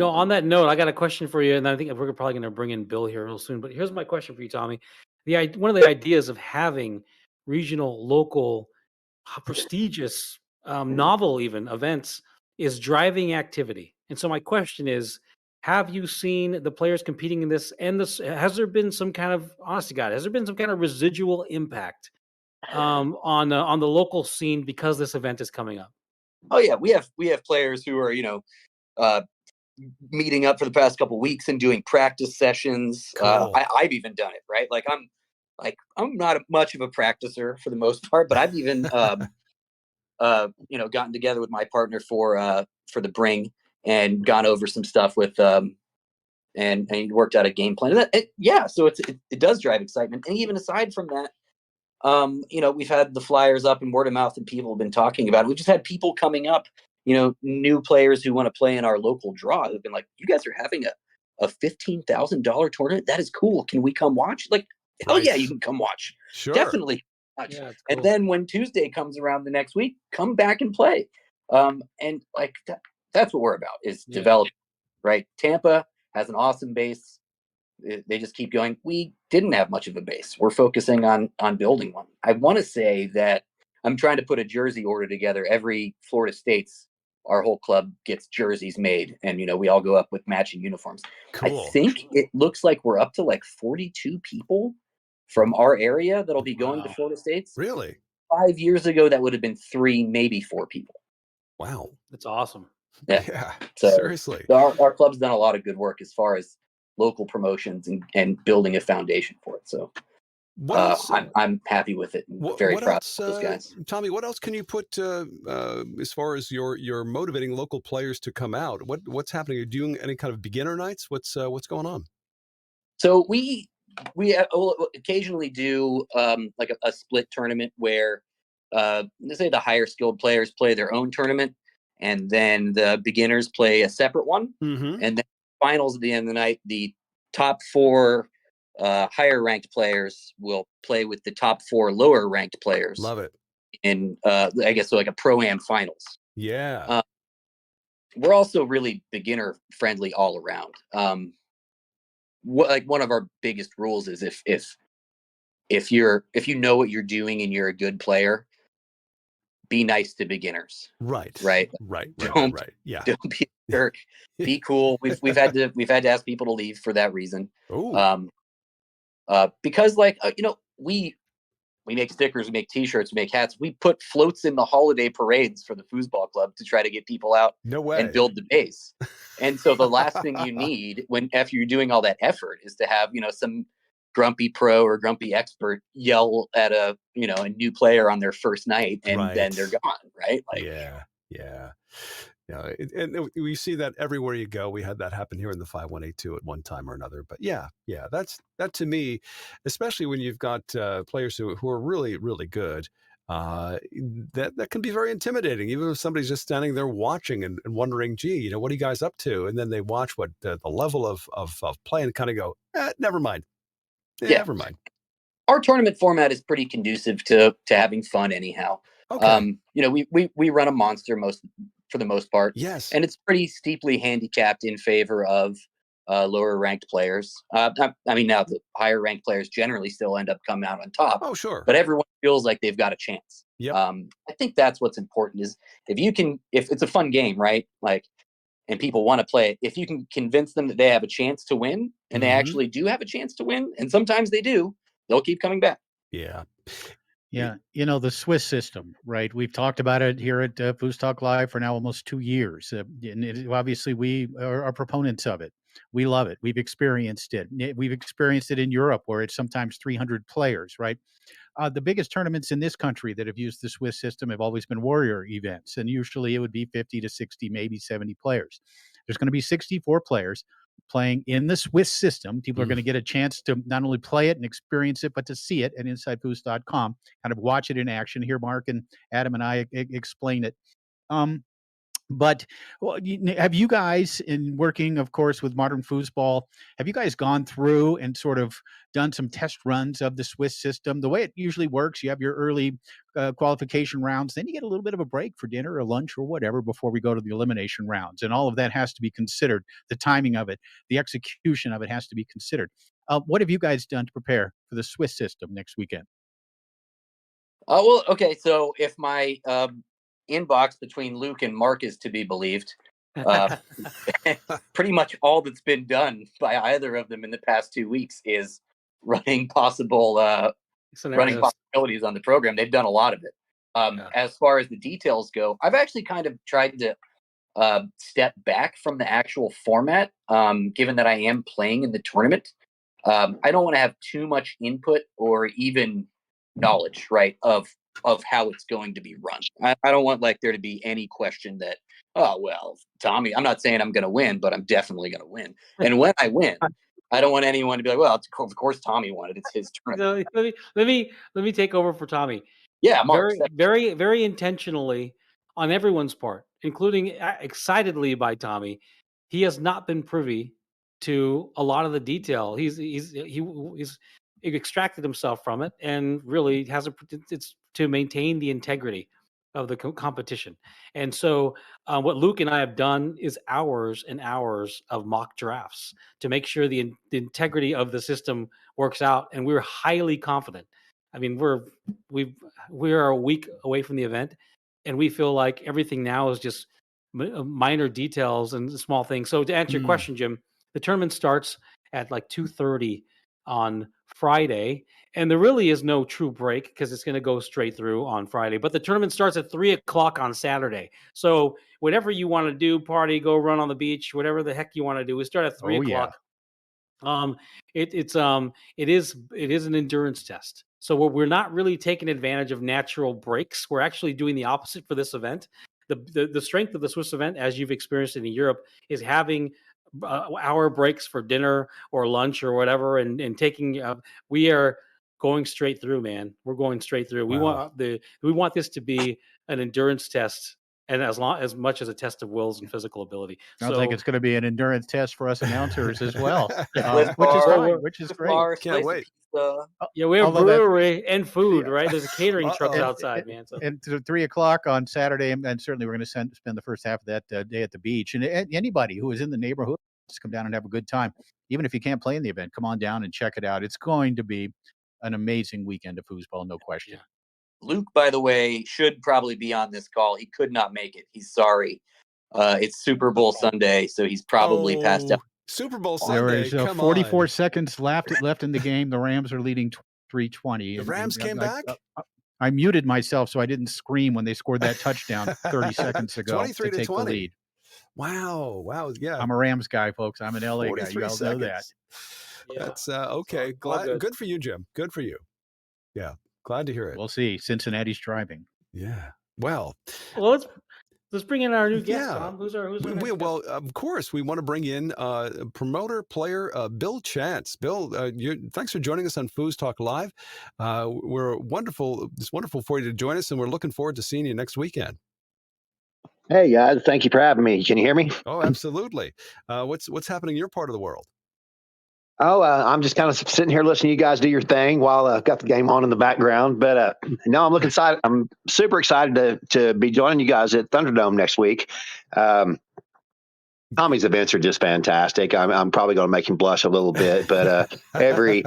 On that note, I got a question for you, and I think we're probably going to bring in Bill here real soon. But here's my question for you, Tommy. One of the ideas of having regional, local, prestigious, novel even events is driving activity. And so my question is, have you seen the players competing in this? And has there been some kind of, honestly, God, has there been some kind of residual impact on the local scene because this event is coming up? Oh yeah, we have players who are meeting up for the past couple of weeks and doing practice sessions. Cool. I've even done it, right? I'm not much of a practicer for the most part, but I've even gotten together with my partner for the Bring and gone over some stuff with and worked out a game plan. So it does drive excitement. And even aside from that, we've had the flyers up and word of mouth, and people have been talking about it. We've just had people coming up, new players who want to play in our local draw who've been like, "You guys are having a $15,000 tournament? That is cool. Can we come watch?" Like, hell yeah, you can come watch. Sure. Definitely watch. Yeah, cool. And then when Tuesday comes around the next week, come back and play. And like that's what we're about, is developing, right? Tampa has an awesome base. They just keep going. We didn't have much of a base. We're focusing on building one. I want to say that I'm trying to put a jersey order together. Every Florida State's, our whole club gets jerseys made, and we all go up with matching uniforms. Cool. I think it looks like we're up to like 42 people from our area that'll be going to Florida State's. Really? 5 years ago, that would have been 3, maybe 4 people. Wow, that's awesome. Yeah. So, seriously, our club's done a lot of good work as far as local promotions and building a foundation for it. So I'm happy with it and very proud of those guys. Tommy, what else can you put as far as your motivating local players to come out? What's happening? Are you doing any kind of beginner nights? What's going on? So we occasionally do like a split tournament where let's say the higher skilled players play their own tournament, and then the beginners play a separate one. Mm-hmm. And then finals at the end of the night, the top 4 higher ranked players will play with the top 4 lower ranked players. Love it. And I guess so, like a pro-am finals. Yeah. We're also really beginner friendly all around. One of our biggest rules is if you know what you're doing and you're a good player, be nice to beginners. Right. Yeah. Don't be a jerk. Be cool. We've had to ask people to leave for that reason. Oh. Because we make stickers, we make T-shirts, we make hats. We put floats in the holiday parades for the foosball club to try to get people out. No way. And build the base. And so the last thing you need after you're doing all that effort is to have some grumpy pro or grumpy expert yell at a new player on their first night, and then they're gone, right? Like, yeah. And we see that everywhere you go. We had that happen here in the 5182 at one time or another. But that to me, especially when you've got players who are really, really good, that can be very intimidating. Even if somebody's just standing there watching and wondering, gee, what are you guys up to? And then they watch what the level of play and kind of go, never mind. Never mind. Our tournament format is pretty conducive to having fun anyhow. Okay. We run a monster for the most part. Yes. And it's pretty steeply handicapped in favor of lower ranked players. I mean, now the higher ranked players generally still end up coming out on top. Oh, sure. But everyone feels like they've got a chance. Yep. I think that's what's important, is if it's a fun game, right? Like, and people want to play it, if you can convince them that they have a chance to win, and they actually do have a chance to win, and sometimes they do, they'll keep coming back. Yeah. Yeah, the Swiss system, right? We've talked about it here at FoosTalk Live for now almost 2 years. And obviously, we are proponents of it. We love it. We've experienced it. We've experienced it in Europe, where it's sometimes 300 players, right? The biggest tournaments in this country that have used the Swiss system have always been warrior events, and usually it would be 50 to 60, maybe 70 players. There's going to be 64 players playing in the Swiss system. People are going to get a chance to not only play it and experience it, but to see it at InsideFoos.com, kind of watch it in action. Hear Mark and Adam and I explain it. But have you guys, in working, of course, with Modern Foosball, have you guys gone through and sort of done some test runs of the Swiss system? The way it usually works, you have your early qualification rounds, then you get a little bit of a break for dinner or lunch or whatever before we go to the elimination rounds. And all of that has to be considered. The timing of it, the execution of it has to be considered. What have you guys done to prepare for the Swiss system next weekend? Well, okay. So if my inbox between Luke and Mark is to be believed, pretty much all that's been done by either of them in the past 2 weeks is running possibilities on the program. They've done a lot of it. As far as the details go, I've actually kind of tried to step back from the actual format, given that I am playing in the tournament. I don't want to have too much input or even knowledge, right, of how it's going to be run. I don't want there to be any question that, oh, well, Tommy, I'm not saying I'm going to win, but I'm definitely going to win. And when I win, I don't want anyone to be like, well, of course Tommy won it. It's his tournament. So let me take over for Tommy. Yeah, Mark. Very, very intentionally on everyone's part, including excitedly by Tommy. He has not been privy to a lot of the detail. He's extracted himself from it, and really hasn't. It's to maintain the integrity of the competition. And so what Luke and I have done is hours and hours of mock drafts to make sure the integrity of the system works out, and we're highly confident. I mean, we are a week away from the event, and we feel like everything now is just minor details and small things. So to answer your question, Jim, the tournament starts at 2:30 on Friday, and there really is no true break because it's going to go straight through on Friday. But the tournament starts at 3:00 on Saturday. So whatever you want to do, party, go run on the beach, whatever the heck you want to do, we start at 3:00. It is an endurance test. So we're not really taking advantage of natural breaks. We're actually doing the opposite for this event. The strength of the Swiss event, as you've experienced it in Europe, is having hour breaks for dinner or lunch or whatever, and taking. We are going straight through, man. We're going straight through. Wow. We want this to be an endurance test, and as much as a test of wills and physical ability. Sounds like it's going to be an endurance test for us announcers as well, which is great. Can't wait. Yeah, we have brewery and food, right? There's a catering trucks outside, man. So. And to 3:00 on Saturday, and certainly we're going to spend the first half of that day at the beach. And anybody who is in the neighborhood, just come down and have a good time. Even if you can't play in the event, come on down and check it out. It's going to be an amazing weekend of foosball, no question. Yeah. Luke, by the way, should probably be on this call. He could not make it. He's sorry. It's Super Bowl Sunday, so he's probably passed out. Super Bowl Sunday. There is 44 seconds left in the game. The Rams are leading 3-20. The Rams came back? I muted myself so I didn't scream when they scored that touchdown 30 seconds ago to take the lead. Wow. Yeah. I'm a Rams guy, folks. I'm an LA guy. You all know that. Yeah. That's okay. Good for you, Jim. Good for you. Yeah. Glad to hear it. We'll see. Cincinnati's driving. Yeah. Well, let's bring in our new guest, Tom. Who's our well, of course, we want to bring in promoter player Bill Chance. Bill, thanks for joining us on FoosTalk Live. It's wonderful for you to join us, and we're looking forward to seeing you next weekend. Hey guys, thank you for having me. Can you hear me? Oh, absolutely. What's happening in your part of the world? Oh, I'm just kind of sitting here listening to you guys do your thing while I've got the game on in the background. But no, I'm super excited to be joining you guys at Thunderdome next week. Tommy's events are just fantastic. I'm probably going to make him blush a little bit, but every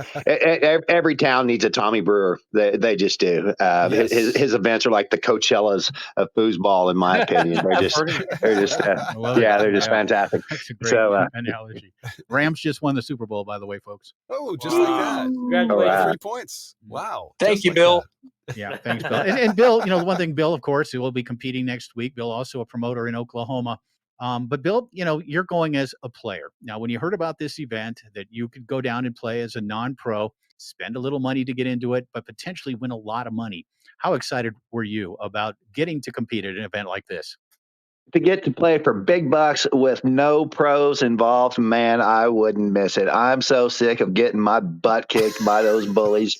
town needs a Tommy Brewer. They just do. Yes. His events are like the Coachellas of foosball, in my opinion. They're just fantastic. That's a great So, analogy. Rams just won the Super Bowl, by the way, folks. Oh, just like that. Congratulations. 3 points. Wow. Thank Just you, like Bill. that. Yeah, thanks, Bill. And Bill, the one thing, Bill, of course, who will be competing next week. Bill, also a promoter in Oklahoma. But Bill, you're going as a player. Now, when you heard about this event, that you could go down and play as a non-pro, spend a little money to get into it, but potentially win a lot of money. How excited were you about getting to compete at an event like this? to get to play for big bucks with no pros involved, man, I wouldn't miss it. I'm so sick of getting my butt kicked by those bullies.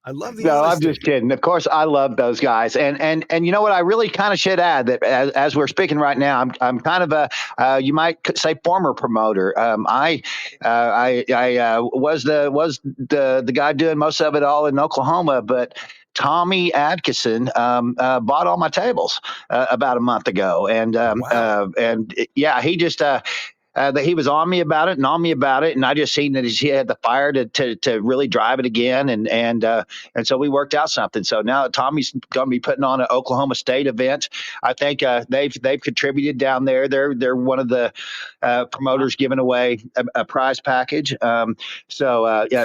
I love the No, I'm honesty. just kidding. Of course, I love those guys, and you know what? I really kind of should add that as we're speaking right now, I'm kind of a you might say former promoter. I was the guy doing most of it all in Oklahoma, but Tommy Adkinson bought all my tables about a month ago, and yeah, he just. That he was on me about it, and I just seen that he had the fire to really drive it again, and so we worked out something. So now Tommy's going to be putting on an Oklahoma State event. I think they've contributed down there. They're one of the promoters giving away a prize package. Cool.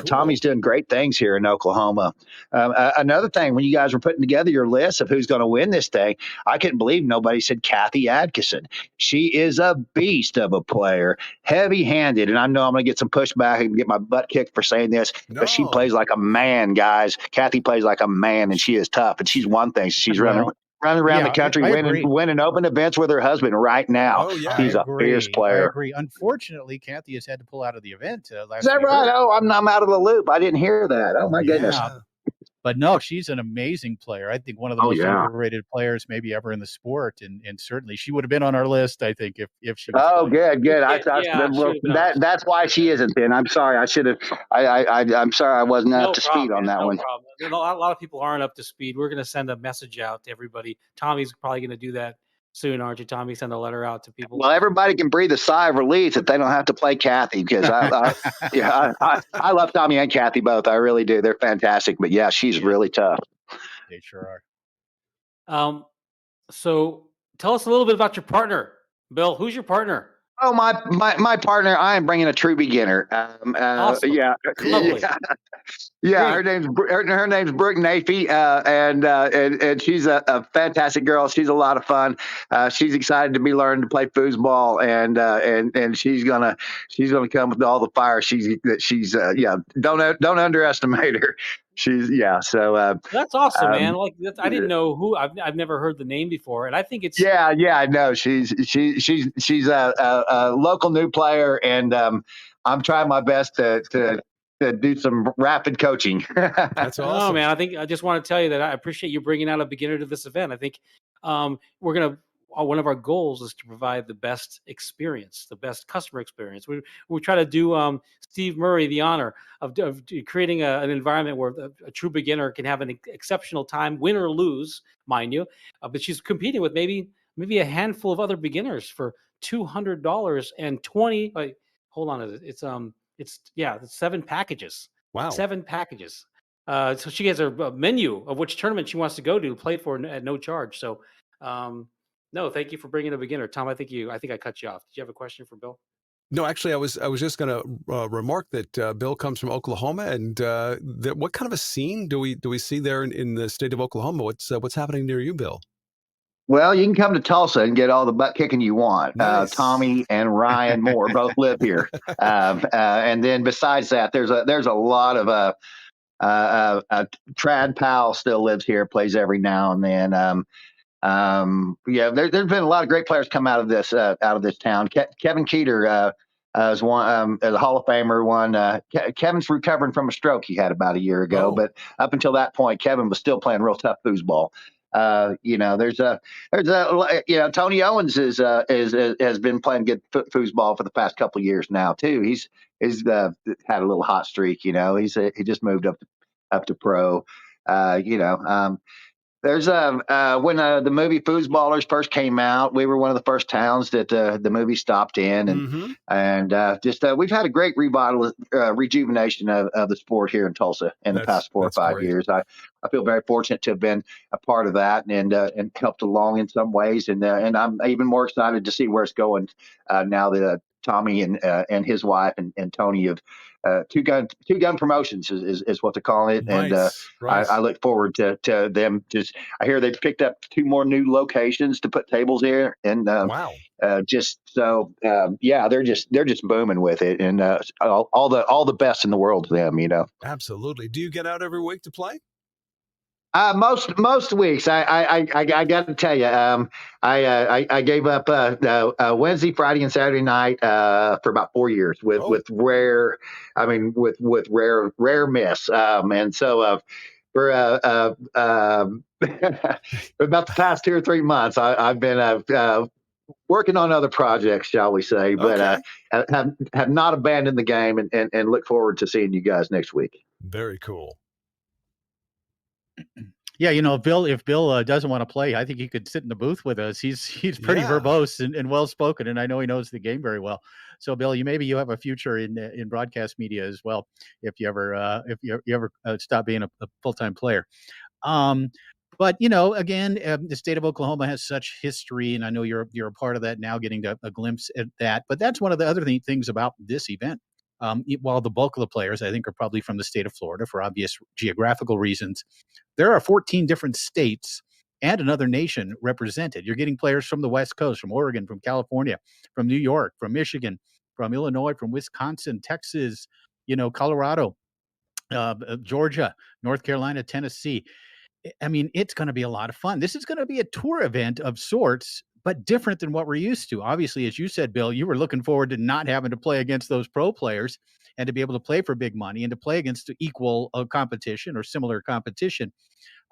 Tommy's doing great things here in Oklahoma. Another thing, when you guys were putting together your list of who's going to win this thing, I couldn't believe nobody said Kathy Adkinson. She is a beast of a player, heavy-handed, and I know I'm going to get some pushback and get my butt kicked for saying this, but she plays like a man, guys. Kathy plays like a man, and she is tough, and she's one thing. She's running around the country, winning open events with her husband right now. Oh, yeah. She's a fierce player. I agree. Unfortunately, Kathy has had to pull out of the event last Is that right? Oh, I'm out of the loop. I didn't hear that. Oh, my goodness. But no, she's an amazing player. I think one of the most underrated players maybe ever in the sport, and certainly she would have been on our list, I think, if she was. Oh, good. That's why she isn't. Then I'm sorry. I should have. I'm sorry. I wasn't up to speed on that one. Problem. A lot of people aren't up to speed. We're going to send a message out to everybody. Tommy's probably going to do that soon, aren't you, Tommy? Send a letter out to people. Well, everybody can breathe a sigh of relief that they don't have to play Kathy, because I love Tommy and Kathy both. I really do. They're fantastic. But yeah, she's really tough. They sure are. So tell us a little bit about your partner, Bill. Who's your partner? Oh, my partner. I am bringing a true beginner. Awesome. Yeah. Lovely. Yeah, her name's Brooke Nafee, and she's a fantastic girl. She's a lot of fun. She's excited to be learning to play foosball, and she's gonna come with all the fire. Don't underestimate her. So that's awesome, man. I didn't know who. I've never heard the name before, and I think it's I know she's a local new player, and I'm trying my best to do some rapid coaching. That's awesome. Oh, man. I just want to tell you that I appreciate you bringing out a beginner to this event. I think we're going to, one of our goals is to provide the best experience, the best customer experience. We try to do Steve Murray the honor of creating an environment where a true beginner can have an exceptional time, win or lose, mind you. But she's competing with maybe a handful of other beginners for $200 and 20. Hold on, it's 7 packages. Wow. 7 packages. So she has a menu of which tournament she wants to go to play for at no charge. So, no, thank you for bringing a beginner, Tom. I think I cut you off. Did you have a question for Bill? No, actually, I was just going to remark that Bill comes from Oklahoma, and what kind of a scene do we see there in the state of Oklahoma? What's happening near you, Bill? Well, you can come to Tulsa and get all the butt kicking you want. Nice. Tommy and Ryan Moore both live here, and then besides that, there's a lot of Trad Powell still lives here, plays every now and then. There's been a lot of great players come out of this town. Kevin Keator is one, as a Hall of Famer. Kevin's recovering from a stroke he had about a year ago, but up until that point, Kevin was still playing real tough foosball. Tony Owens has been playing good foosball for the past couple of years now too. He's had a little hot streak. He just moved up to pro. There's when the movie Foosballers first came out, we were one of the first towns that the movie stopped in, and we've had a great rejuvenation of the sport here in Tulsa in the past 4 or 5 years. I feel very fortunate to have been a part of that and helped along in some ways, and I'm even more excited to see where it's going now that Tommy and his wife and Tony have two gun promotions is what they're calling it, and I look forward to them. I hear they've picked up 2 more new locations to put tables here, and wow, they're just booming with it, and all the best in the world to them. Absolutely. Do you get out every week to play? Most weeks, I got to tell you, I gave up Wednesday, Friday, and Saturday night for about 4 years with rare miss, and so for for about the past 2 or 3 months, I've been working on other projects, shall we say, but have not abandoned the game, and look forward to seeing you guys next week. Very cool. Yeah, if Bill doesn't want to play, I think he could sit in the booth with us. He's pretty verbose and well spoken, and I know he knows the game very well. So, Bill, you have a future in broadcast media as well if you ever stop being a full-time player. But again, the state of Oklahoma has such history, and I know you're a part of that now, getting a glimpse at that. But that's one of the other things about this event. While the bulk of the players, I think, are probably from the state of Florida for obvious geographical reasons, there are 14 different states and another nation represented. You're getting players from the West Coast, from Oregon, from California, from New York, from Michigan, from Illinois, from Wisconsin, Texas, Colorado, Georgia, North Carolina, Tennessee. I mean, it's going to be a lot of fun. This is going to be a tour event of sorts, but different than what we're used to. Obviously, as you said, Bill, you were looking forward to not having to play against those pro players and to be able to play for big money and to play against equal competition or similar competition.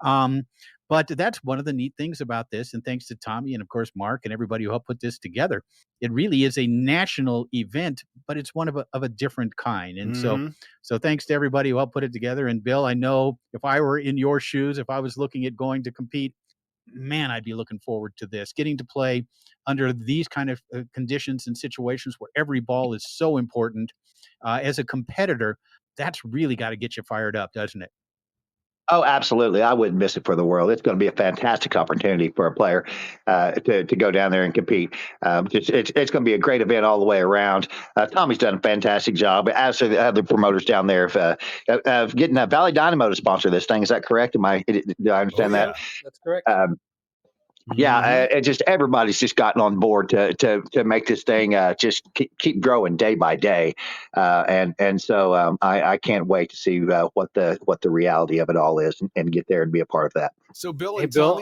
But that's one of the neat things about this. And thanks to Tommy and, of course, Mark and everybody who helped put this together, it really is a national event, but it's one of a different kind. And so thanks to everybody who helped put it together. And Bill, I know if I were in your shoes, if I was looking at going to compete, man, I'd be looking forward to this, getting to play under these kind of conditions and situations where every ball is so important. As a competitor, that's really got to get you fired up, doesn't it? Oh, absolutely. I wouldn't miss it for the world. It's going to be a fantastic opportunity for a player to go down there and compete. It's going to be a great event all the way around. Tommy's done a fantastic job, as are the other promoters down there of getting Valley Dynamo to sponsor this thing. Is that correct? Do I understand that? That's correct. It just everybody's just gotten on board to make this thing just keep growing day by day, and so I can't wait to see what the reality of it all is and get there and be a part of that. So Bill and Bill,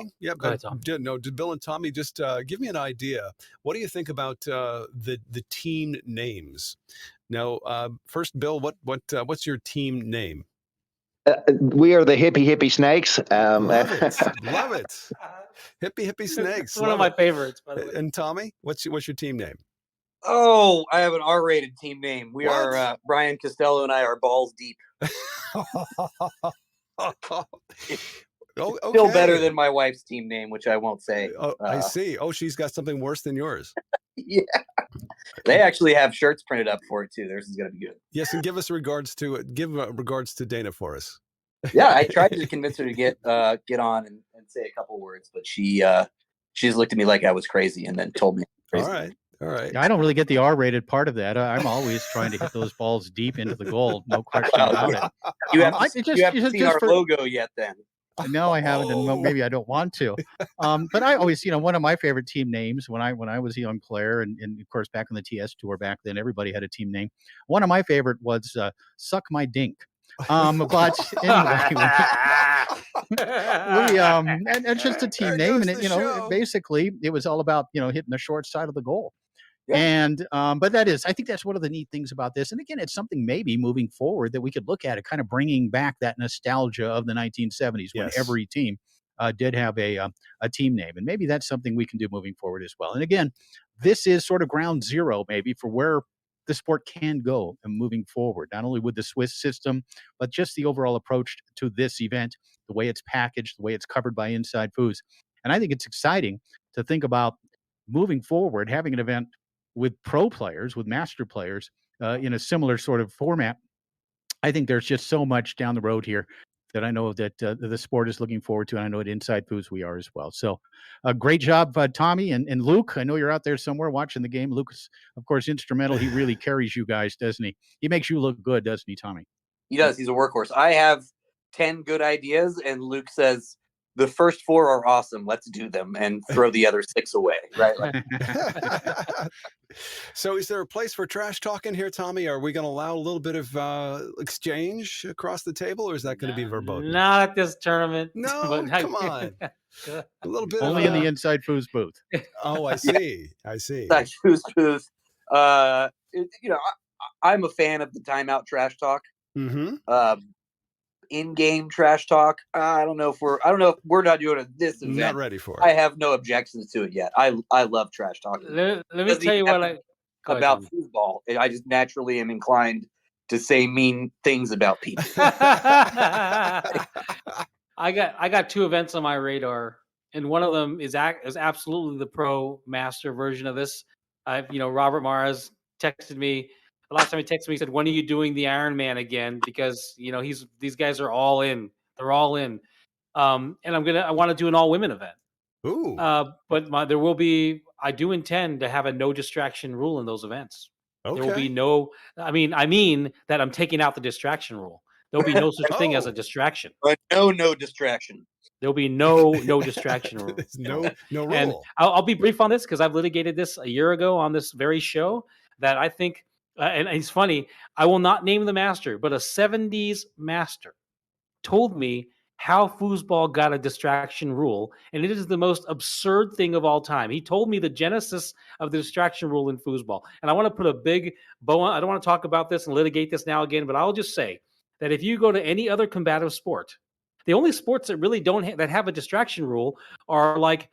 Tommy, did Bill and Tommy just give me an idea? What do you think about the team names? Now, first, Bill, what's your team name? We are the Hippie Snakes. Love it. Hippie Snakes. It's one of my favorites, by the way. And Tommy, what's your team name? Oh, I have an R-rated team name. We are Brian Costello and I are balls deep. Still better than my wife's team name, which I won't say. I see. Oh, she's got something worse than yours. Yeah. They actually have shirts printed up for it too. Theirs is going to be good. Yes, and give regards to Dana for us. Yeah, I tried to convince her to get on and say a couple words, but she just looked at me like I was crazy and then told me. All right. I don't really get the R-rated part of that. I'm always trying to hit those balls deep into the goal. No question about it. You haven't seen our logo yet, then. No, I haven't, and maybe I don't want to. But I always, one of my favorite team names when I was a young player, and of course back on the TS tour back then, everybody had a team name. One of my favorite was "Suck My Dink." But anyway, and it's just a team name, and basically it was all about hitting the short side of the goal. Yeah. And but I think that's one of the neat things about this. And again, it's something maybe moving forward that we could look at it, kind of bringing back that nostalgia of the 1970s when every team did have a team name, and maybe that's something we can do moving forward as well. And again, this is sort of ground zero maybe for where the sport can go and moving forward, not only with the Swiss system, but just the overall approach to this event. the way it's packaged, the way it's covered by Inside Foos. And I think it's exciting to think about moving forward, having an event with pro players, with master players in a similar sort of format. I think there's just so much down the road here that I know that the sport is looking forward to. And I know at Inside Foos we are as well. So great job, Tommy and Luke. I know you're out there somewhere watching the game. Luke is, of course, instrumental. He really carries you guys, doesn't he? He makes you look good, doesn't he, Tommy? He does. He's a workhorse. I have 10 good ideas, and Luke says, the first 4 are awesome. Let's do them and throw the other 6 away. Right? Like, So is there a place for trash talking here, Tommy? Are we going to allow a little bit of exchange across the table, or is that going to be verboten? Not at this tournament. No, but come on. A little bit only of, in the Inside Foos booth. Oh, I see. I see. Inside Foos booth. I'm a fan of the timeout trash talk. Mm-hmm. In-game trash talk. I don't know if we're not doing it at this event. Not ready for it. I have no objections to it yet. I love trash talking. Let me tell you what about foosball. I just naturally am inclined to say mean things about people. I got 2 events on my radar, and one of them is absolutely the pro master version of this. Robert Mars texted me. The last time he texted me, he said, "When are you doing the Iron Man again?" Because these guys are all in. They're all in. And I want to do an all women event. Ooh. But there will be. I do intend to have a no distraction rule in those events. Okay. There will be no. I mean that I'm taking out the distraction rule. There'll be no such thing as a distraction. But no distraction. There'll be no distraction rule. no rule. And I'll be brief on this because I've litigated this a year ago on this very show. That I think. And it's funny, I will not name the master, but a 70s master told me how foosball got a distraction rule, and it is the most absurd thing of all time. He told me the genesis of the distraction rule in foosball. And I want to put a big bow on. I don't want to talk about this and litigate this now again, but I'll just say that if you go to any other combative sport, the only sports that really that have a distraction rule are like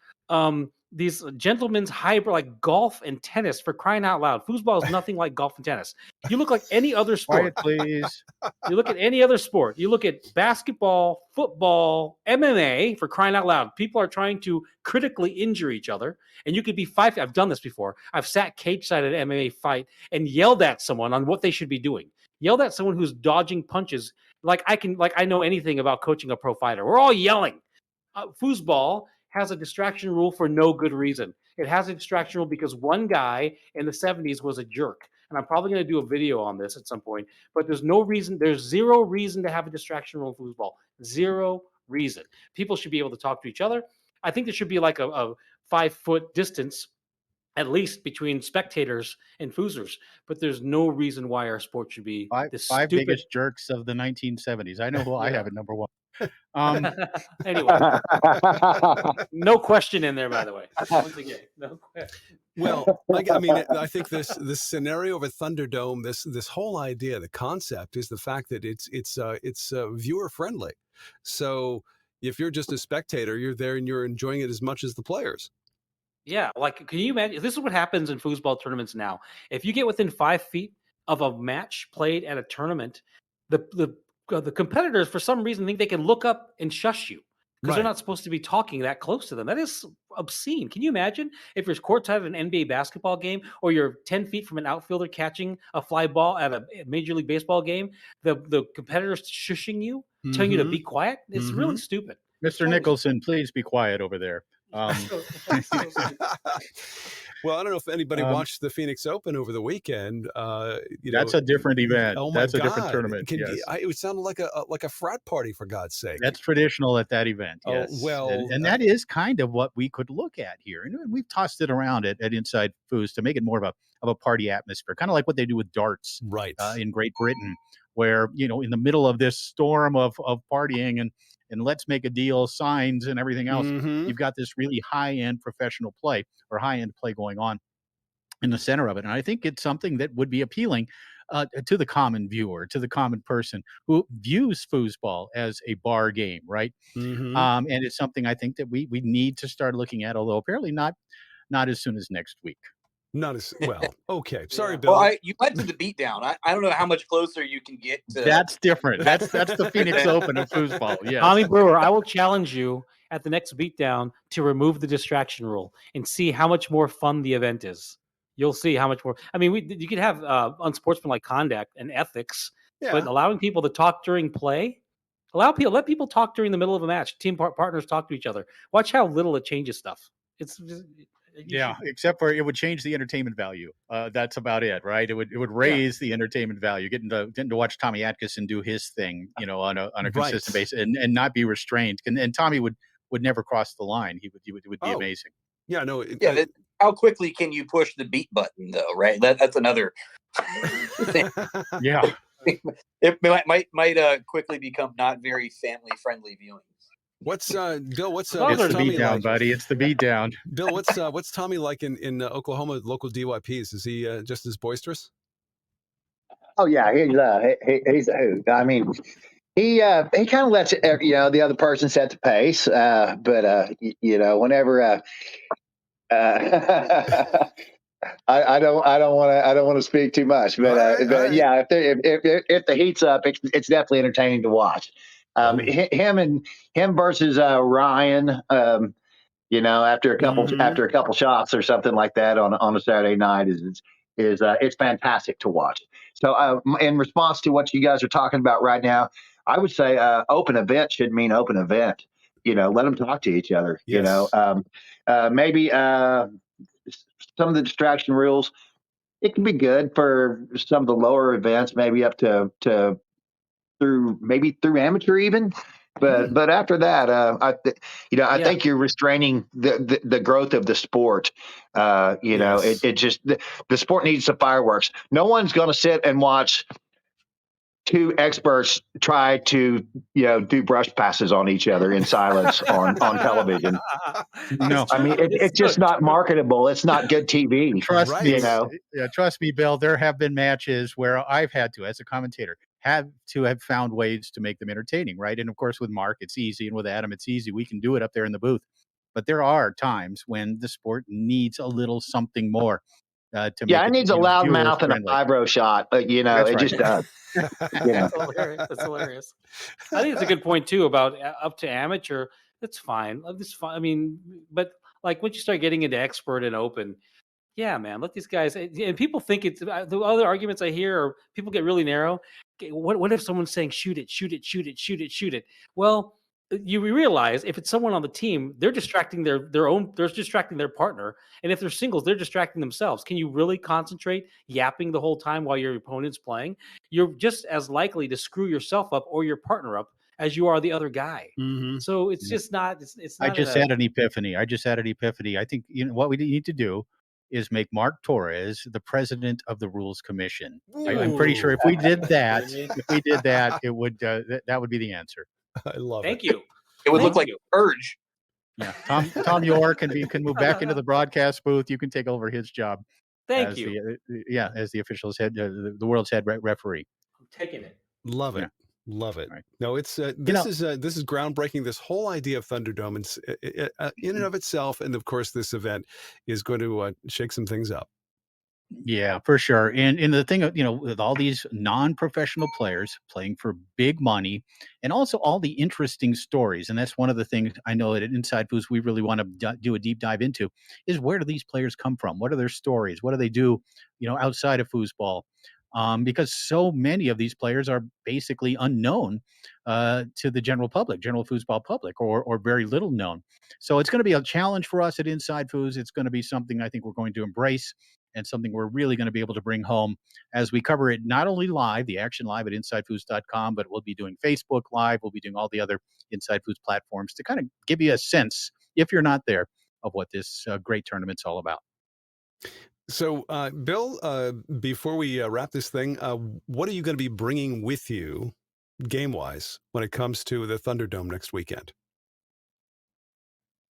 these gentlemen's hybrid, like golf and tennis, for crying out loud. Foosball is nothing like golf and tennis. You look like any other sport. Quiet, please. You look at any other sport. You look at basketball, football, MMA, for crying out loud. People are trying to critically injure each other. And you could be 5. I've done this before. I've sat cage side at an MMA fight and yelled at someone on what they should be doing. Yelled at someone who's dodging punches. Like I know anything about coaching a pro fighter. We're all yelling. Foosball has a distraction rule for no good reason. It has a distraction rule because one guy in the 70s was a jerk. And I'm probably going to do a video on this at some point. But there's zero reason to have a distraction rule in foosball. Zero reason. People should be able to talk to each other. I think there should be like a 5-foot distance at least between spectators and foosers. But there's no reason why our sport should be this five stupid. biggest jerks of the 1970s. I know who I have at number 1. Anyway, no question in there, by the way. Once again, no question. Well, I think this scenario of a Thunderdome, this whole idea, the concept is the fact that it's viewer friendly. So if you're just a spectator, you're there and you're enjoying it as much as the players. Yeah, like, can you imagine? This is what happens in foosball tournaments now. If you get within 5 feet of a match played at a tournament, the competitors, for some reason, think they can look up and shush you because they're not supposed to be talking that close to them. That is obscene. Can you imagine if you're courtside at an NBA basketball game, or you're 10 feet from an outfielder catching a fly ball at a Major League Baseball game, the competitors shushing you, telling you to be quiet? It's really stupid. Mr. Nicholson, please be quiet over there. Well, I don't know if anybody watched the Phoenix Open over the weekend. That's a different event. Oh my that's God. A different tournament. Yes. It sounded like a frat party, for God's sake. That's traditional at that event. Yes. Oh, well, and that is kind of what we could look at here. And we've tossed it around at Inside Foos to make it more of a party atmosphere, kind of like what they do with darts, in Great Britain, where in the middle of this storm of partying and let's make a deal, signs and everything else, you've got this really high-end professional play or high-end play going on in the center of it. And I think it's something that would be appealing to the common viewer, to the common person who views foosball as a bar game, right? And it's something I think that we need to start looking at, although apparently not as soon as next week. Not as well. Okay, sorry, Bill. Well, you went to the beatdown. I don't know how much closer you can get to. That's different. That's the Phoenix Open of foosball. Yes. Tommy Brewer, I will challenge you at the next beatdown to remove the distraction rule and see how much more fun the event is. You'll see how much more. I mean, you could have unsportsmanlike conduct and ethics, but allowing people to talk during play, let people talk during the middle of a match. Team partners talk to each other. Watch how little it changes stuff. It's just, except for it would change the entertainment value. That's about it, right? It would raise the entertainment value. Getting to watch Tommy Adkinson do his thing, on a consistent basis and not be restrained. And Tommy would never cross the line. He would be amazing. Yeah, no. How quickly can you push the beat button, though? Right, that's another thing. Yeah, it might quickly become not very family friendly viewing. What's Bill? What's it's the Tommy beat down, like? buddy? It's the beat down. Bill, what's Tommy like in Oklahoma? Local DYPs, is he just as boisterous? Oh yeah, he's a hoot. I mean, he kind of lets the other person set the pace, but whenever I don't want to speak too much, but yeah, if the heat's up, it's definitely entertaining to watch. Him versus Ryan, after a couple shots or something like that on a Saturday night is it's fantastic to watch. So in response to what you guys are talking about right now, I would say open event should mean open event. Let them talk to each other. Yes. Maybe some of the distraction rules, it can be good for some of the lower events, maybe up to through amateur even. But after that, I think you're restraining the growth of the sport. It just the sport needs the fireworks. No one's going to sit and watch two experts try to do brush passes on each other in silence on television. No, I mean it's just not marketable. It's not good TV. Trust me, Bill. There have been matches where I've had to, as a commentator, have found ways to make them entertaining, right? And of course, with Mark, it's easy, and with Adam, it's easy. We can do it up there in the booth. But there are times when the sport needs a little something more. To make it needs a loud mouth and a 5-row shot, but just does. That's hilarious. I think it's a good point too about up to amateur. That's fine. That's fine. I mean, but like once you start getting into expert and open, yeah, man, let these guys. And people think it's the other arguments I hear, or people get really narrow. What if someone's saying shoot it, shoot it, shoot it, shoot it, shoot it? Well, you realize if it's someone on the team, they're distracting they're distracting their partner, and if they're singles, they're distracting themselves. Can you really concentrate yapping the whole time while your opponent's playing? You're just as likely to screw yourself up or your partner up as you are the other guy. Mm-hmm. So it's just not. It's not. I just had an epiphany. I think what we need to do is make Mark Torres the president of the Rules Commission. I'm pretty sure if we did that, it would that would be the answer. I love it. Thank you. It would look like Urge. Yeah, Tom York can move back into the broadcast booth. You can take over his job. Thank you. As the official's head, the world's head referee. I'm taking it. Love it. Yeah. Love it. Right. No, it's this is groundbreaking. This whole idea of Thunderdome, and in and of itself, and of course, this event is going to shake some things up. Yeah, for sure. And the thing, with all these non-professional players playing for big money, and also all the interesting stories, and that's one of the things I know that at Inside Foos we really want to do a deep dive into, is where do these players come from? What are their stories? What do they do, outside of foosball? Because so many of these players are basically unknown to the general foosball public, or very little known. So it's going to be a challenge for us at Inside Foos. It's going to be something I think we're going to embrace, and something we're really going to be able to bring home as we cover it, not only live, the action live at InsideFoos.com, but we'll be doing Facebook Live. We'll be doing all the other Inside Foos platforms to kind of give you a sense, if you're not there, of what this great tournament's all about. So, Bill, before we wrap this thing, what are you going to be bringing with you, game-wise, when it comes to the Thunderdome next weekend?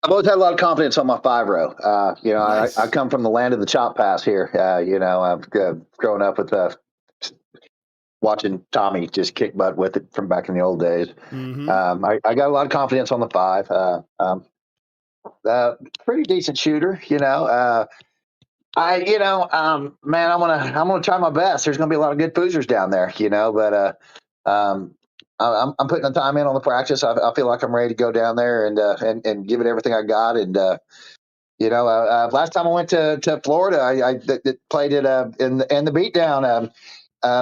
I've always had a lot of confidence on my 5-row. Nice. I come from the land of the chop pass here. I've grown up with watching Tommy just kick butt with it from back in the old days. Mm-hmm. I got a lot of confidence on the 5. Pretty decent shooter, Man, I'm gonna try my best. There's gonna be a lot of good boozers down there, but I'm putting the time in on the practice. I feel like I'm ready to go down there and give it everything I got. And last time I went to Florida, I played it in the beatdown.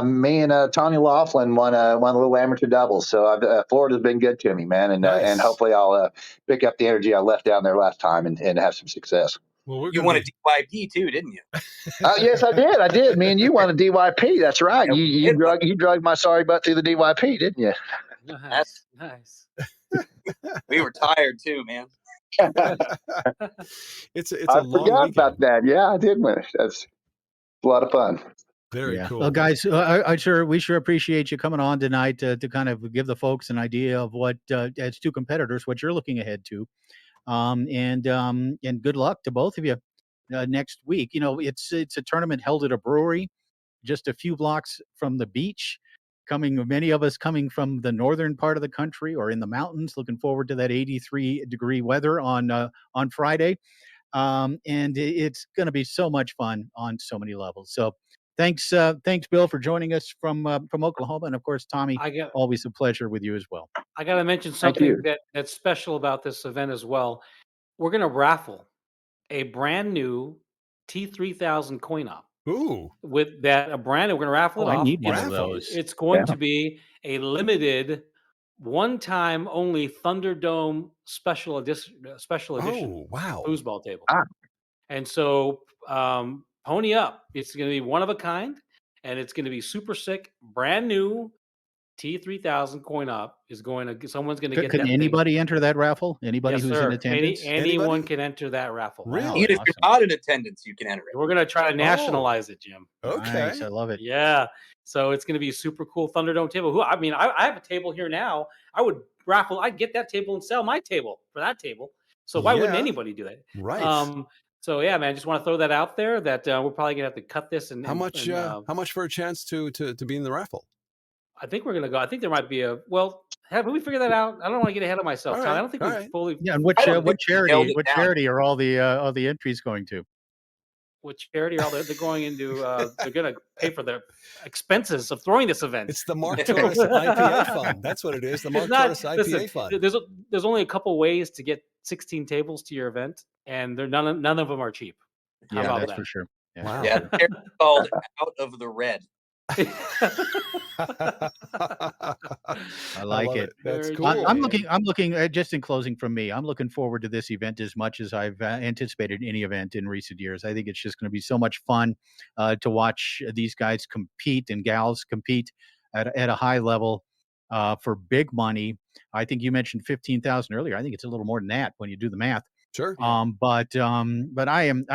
Me and Tanya Laughlin won a little amateur doubles. So Florida's been good to me, man, and hopefully I'll pick up the energy I left down there last time and have some success. Well, you won a DYP too, didn't you? Yes, I did. I did. Me and you won a DYP. That's right. You drugged my sorry butt through the DYP, didn't you? Nice. We were tired too, man. It's I a long forgot weekend. about that. Yeah, I did win it. That's a lot of fun. Very cool. Well, guys, we sure appreciate you coming on tonight to kind of give the folks an idea of what, as two competitors, what you're looking ahead to, and good luck to both of you next week. It's a tournament held at a brewery, just a few blocks from the beach. Many of us coming from the northern part of the country or in the mountains, looking forward to that 83-degree weather on Friday. And it's going to be so much fun on so many levels. So thanks, Bill, for joining us from Oklahoma, and of course, Tommy. Always a pleasure with you as well. I got to mention something that's special about this event as well. We're going to raffle a brand new T3000 coin op. Ooh! With that, we're going to raffle it off. I need one of those. It's going to be a limited, one-time only Thunderdome special edition. Oh, wow! Foosball table. And so, pony up. It's going to be one of a kind, and it's going to be super sick, brand new. T3000 coin op is someone's going to get that. Can anybody enter that raffle? Anybody who's in attendance? Anyone can enter that raffle. Really? Even if you're not in attendance, you can enter it. We're going to try to nationalize it, Jim. Okay. Nice, I love it. Yeah. So it's going to be a super cool Thunderdome table. I have a table here now. I'd get that table and sell my table for that table. So why wouldn't anybody do that? Right. So yeah, man, just want to throw that out there that we're probably going to have to cut this. And how much for a chance to be in the raffle? I think we're going to go. I think there might be haven't we figured that out? I don't want to get ahead of myself. Right, I don't think we've fully. Yeah, and what charity are all the entries going to? What charity are they going into? They're going to pay for the expenses of throwing this event. It's the Mark Torres IPA fund. That's what it is. The Mark Torres IPA fund. There's only a couple ways to get 16 tables to your event, and none of them are cheap. How about that? For sure. Yeah. Wow. Yeah, they're called Out of the Red. I like it. That's cool. I'm looking just in closing from me. I'm looking forward to this event as much as I've anticipated any event in recent years. I think it's just going to be so much fun to watch these guys compete and gals compete at a high level for big money. I think you mentioned 15,000 earlier. I think it's a little more than that when you do the math. Sure. But I am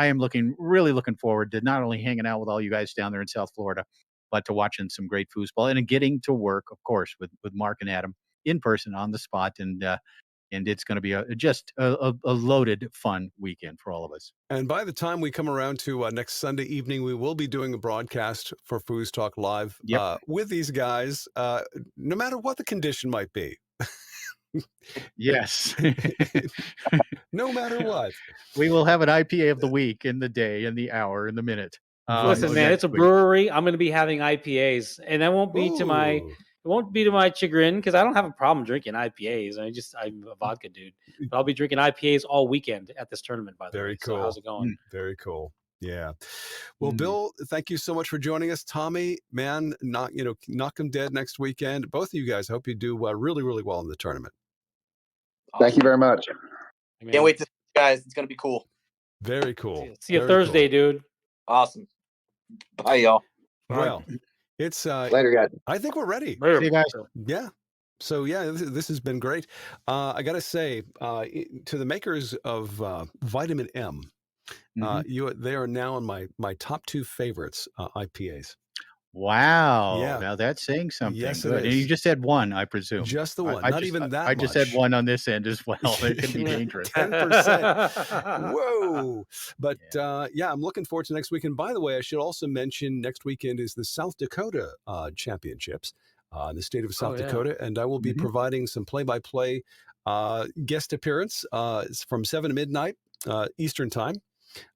really looking forward to not only hanging out with all you guys down there in South Florida, but to watching some great foosball and getting to work, of course, with Mark and Adam in person on the spot. And it's going to be a loaded, fun weekend for all of us. And by the time we come around to next Sunday evening, we will be doing a broadcast for FoosTalk Live with these guys, no matter what the condition might be. Yes. No matter what. We will have an IPA of the week, in the day, in the hour, in the minute. Listen, man, it's a brewery. I'm going to be having IPAs, and that won't be to my chagrin because I don't have a problem drinking IPAs. I'm a vodka dude, but I'll be drinking IPAs all weekend at this tournament. By the way, very cool. So how's it going? Very cool. Yeah. Well, Bill, thank you so much for joining us. Tommy, man, knock them dead next weekend. Both of you guys, I hope you do really, really well in the tournament. Awesome. Thank you very much. Can't wait to see you guys. It's going to be cool. Very cool. See you Thursday, dude. Awesome. Bye, y'all. Well, it's later, guys. I think we're ready. See you guys. Yeah. So yeah, this has been great. I got to say, to the makers of Vitamin M, they are now on my top 2 favorites IPAs. Wow. Yeah. Now that's saying something. Yes, Good. it And is. you just had one, I presume. Just the one. I just had one on this end as well. It can be dangerous. 10%. Whoa. But I'm looking forward to next weekend. By the way, I should also mention next weekend is the South Dakota Championships in the state of South Dakota. And I will be providing some play-by-play guest appearance from 7 to midnight Eastern time.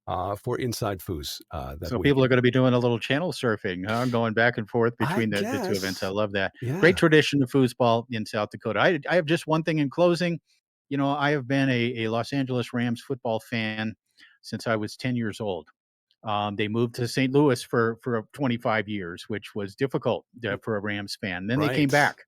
for Inside Foos. So people are going to be doing a little channel surfing, huh? Going back and forth between the two events. I love that. Yeah. Great tradition of foosball in South Dakota. I have just one thing in closing. You know, I have been a Los Angeles Rams football fan since I was 10 years old. They moved to St. Louis for 25 years, which was difficult for a Rams fan. Then they came back.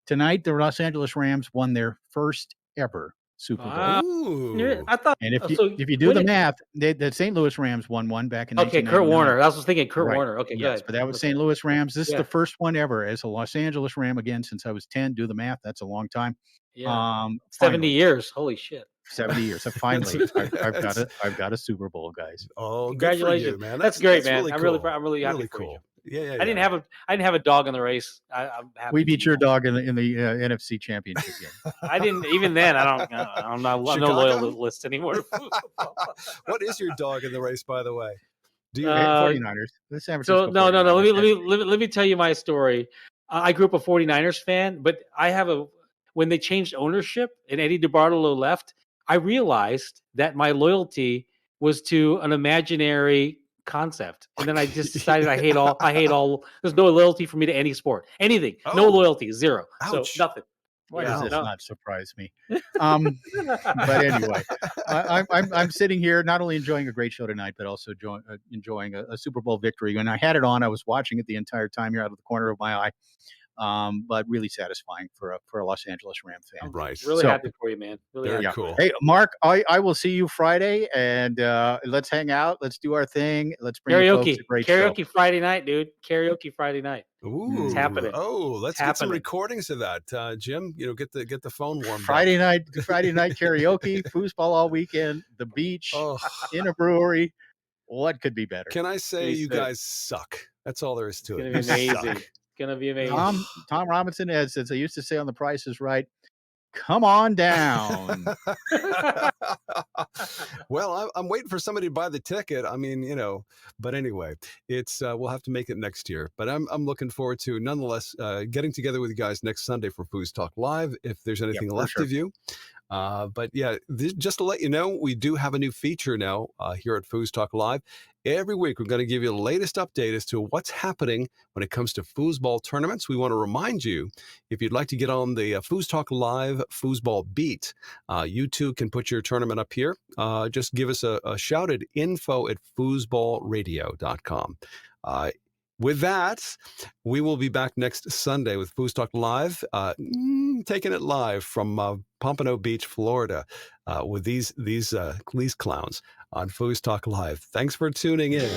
Tonight, the Los Angeles Rams won their first ever Super Bowl. Ooh. I thought, And if you do the math, the St. Louis Rams won one back in 1999. Kurt Warner. I was thinking Kurt Warner. Okay, yes, good. but that was St. Louis Rams. This is the first one ever as a Los Angeles Ram again since I was 10. Do the math. That's a long time. Yeah. 70 years. Holy shit. 70 years. So finally, I've got a Super Bowl, guys. Oh, congratulations, good for you, man. That's great, man. Really I'm cool. really happy for cool. you. Yeah. I didn't have a dog in the race. I'm happy. We beat your dog in the NFC Championship game. I didn't. Even then, I'm not loyal list anymore. What is your dog in the race, by the way? Do you 49ers? The San Francisco no. 49ers. Let me tell you my story. I grew up a 49ers fan, but when they changed ownership and Eddie DeBartolo left, I realized that my loyalty was to an imaginary concept, and then I just decided I hate all. There's no loyalty for me to any sport, anything. No loyalty, zero. Ouch. So nothing. Why does this not surprise me? But anyway, I'm sitting here not only enjoying a great show tonight, but also enjoying a Super Bowl victory. When I had it on, I was watching it the entire time here out of the corner of my eye. But really satisfying for a Los Angeles Ram fan. Right. Really happy for you, man. Really Very happy. cool. Hey, Mark, I will see you Friday, and let's hang out. Let's do our thing. Let's bring the folks a great karaoke show. Friday night, dude. Karaoke Friday night. Ooh, it's happening. Oh, let's get some recordings of that, Jim. Get the phone warmed. Friday night karaoke, foosball all weekend, the beach, in a brewery. What could be better? Can I say you guys suck? That's all there is to it. It's gonna be amazing. Gonna be amazing. Tom Robinson, as I used to say on The Price is Right, come on down. Well, I'm waiting for somebody to buy the ticket. I mean, but anyway, it's we'll have to make it next year. But I'm looking forward to nonetheless getting together with you guys next Sunday for FoosTalk Live. If there's anything left of you. But yeah, just to let you know, we do have a new feature now here at FoosTalk Live. Every week, we're going to give you the latest update as to what's happening when it comes to foosball tournaments. We want to remind you, if you'd like to get on the FoosTalk Live Foosball beat, you too can put your tournament up here. Just give us a shout at info@foosballradio.com. With that, we will be back next Sunday with FoosTalk Live, taking it live from Pompano Beach, Florida, with these clowns on FoosTalk Live. Thanks for tuning in.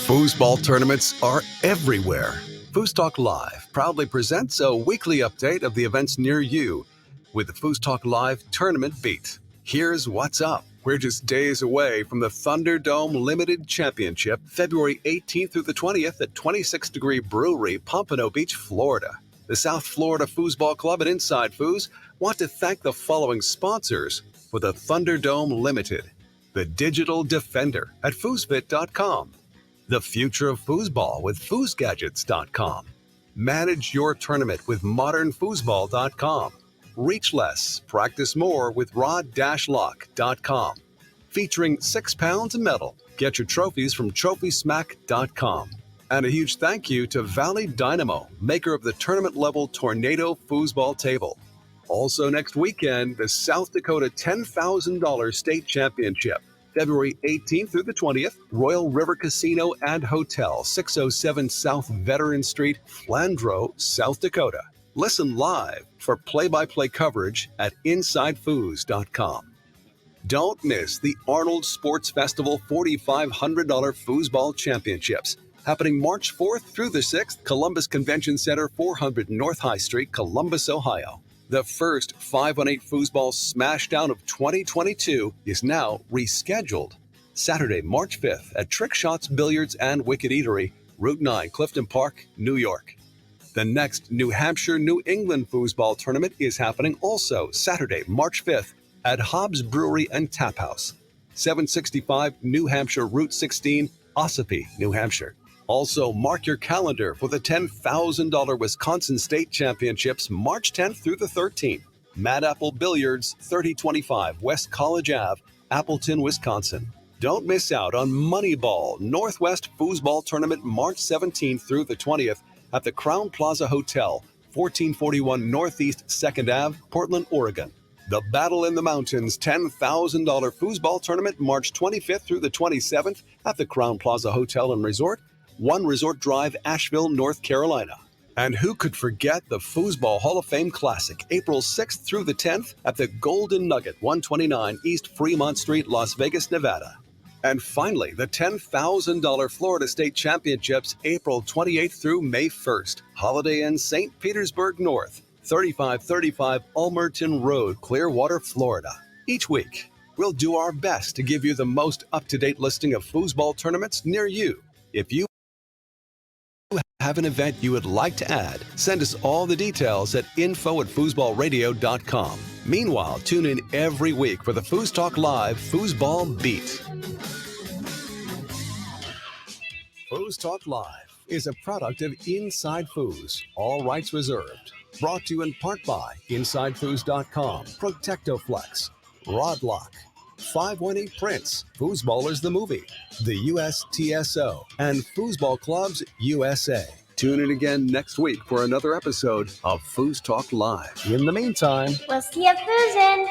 Foosball tournaments are everywhere. FoosTalk Live proudly presents a weekly update of the events near you with the FoosTalk Live Tournament Beat. Here's what's up. We're just days away from the Thunderdome Limited Championship, February 18th through the 20th at 26 Degree Brewery, Pompano Beach, Florida. The South Florida Foosball Club and Inside Foos want to thank the following sponsors for the Thunderdome Limited: the Digital Defender at foosfit.com, the Future of Foosball with foosgadgets.com, manage your tournament with modernfoosball.com, reach less, practice more with rod-lock.com, featuring 6 pounds of metal. Get your trophies from trophysmack.com. And a huge thank you to Valley Dynamo, maker of the tournament-level Tornado Foosball table. Also next weekend, the South Dakota $10,000 State Championship, February 18th through the 20th, Royal River Casino and Hotel, 607 South Veteran Street, Flandreau, South Dakota. Listen live for play-by-play coverage at InsideFoos.com. Don't miss the Arnold Sports Festival $4,500 Foosball Championships, happening March 4th through the 6th, Columbus Convention Center, 400 North High Street, Columbus, Ohio. The first 5-on-8 Foosball Smashdown of 2022 is now rescheduled. Saturday, March 5th at Trick Shots Billiards and Wicked Eatery, Route 9, Clifton Park, New York. The next New Hampshire-New England Foosball Tournament is happening also Saturday, March 5th at Hobbs Brewery and Tap House, 765 New Hampshire Route 16, Ossipee, New Hampshire. Also, mark your calendar for the $10,000 Wisconsin State Championships, March 10th through the 13th. Mad Apple Billiards, 3025 West College Ave, Appleton, Wisconsin. Don't miss out on Moneyball Northwest Foosball Tournament March 17th through the 20th at the Crown Plaza Hotel, 1441 Northeast 2nd Ave, Portland, Oregon. The Battle in the Mountains $10,000 Foosball Tournament March 25th through the 27th at the Crown Plaza Hotel and Resort, 1 Resort Drive, Asheville, North Carolina. And who could forget the Foosball Hall of Fame Classic, April 6th through the 10th at the Golden Nugget, 129 East Fremont Street, Las Vegas, Nevada. And finally, the $10,000 Florida State Championships, April 28th through May 1st. Holiday Inn, St. Petersburg North, 3535 Ulmerton Road, Clearwater, Florida. Each week, we'll do our best to give you the most up-to-date listing of foosball tournaments near you. If you have an event you would like to add, send us all the details at info@foosballradio.com. Meanwhile, tune in every week for the FoosTalk Live Foosball Beat. FoosTalk Live is a product of Inside Foos, all rights reserved. Brought to you in part by InsideFoos.com, Protectoflex, Rodlock, 518 Prince, Foosballers the Movie, the USTSO, and Foosball Clubs USA. Tune in again next week for another episode of FoosTalk Live. In the meantime, we'll see you foozin'.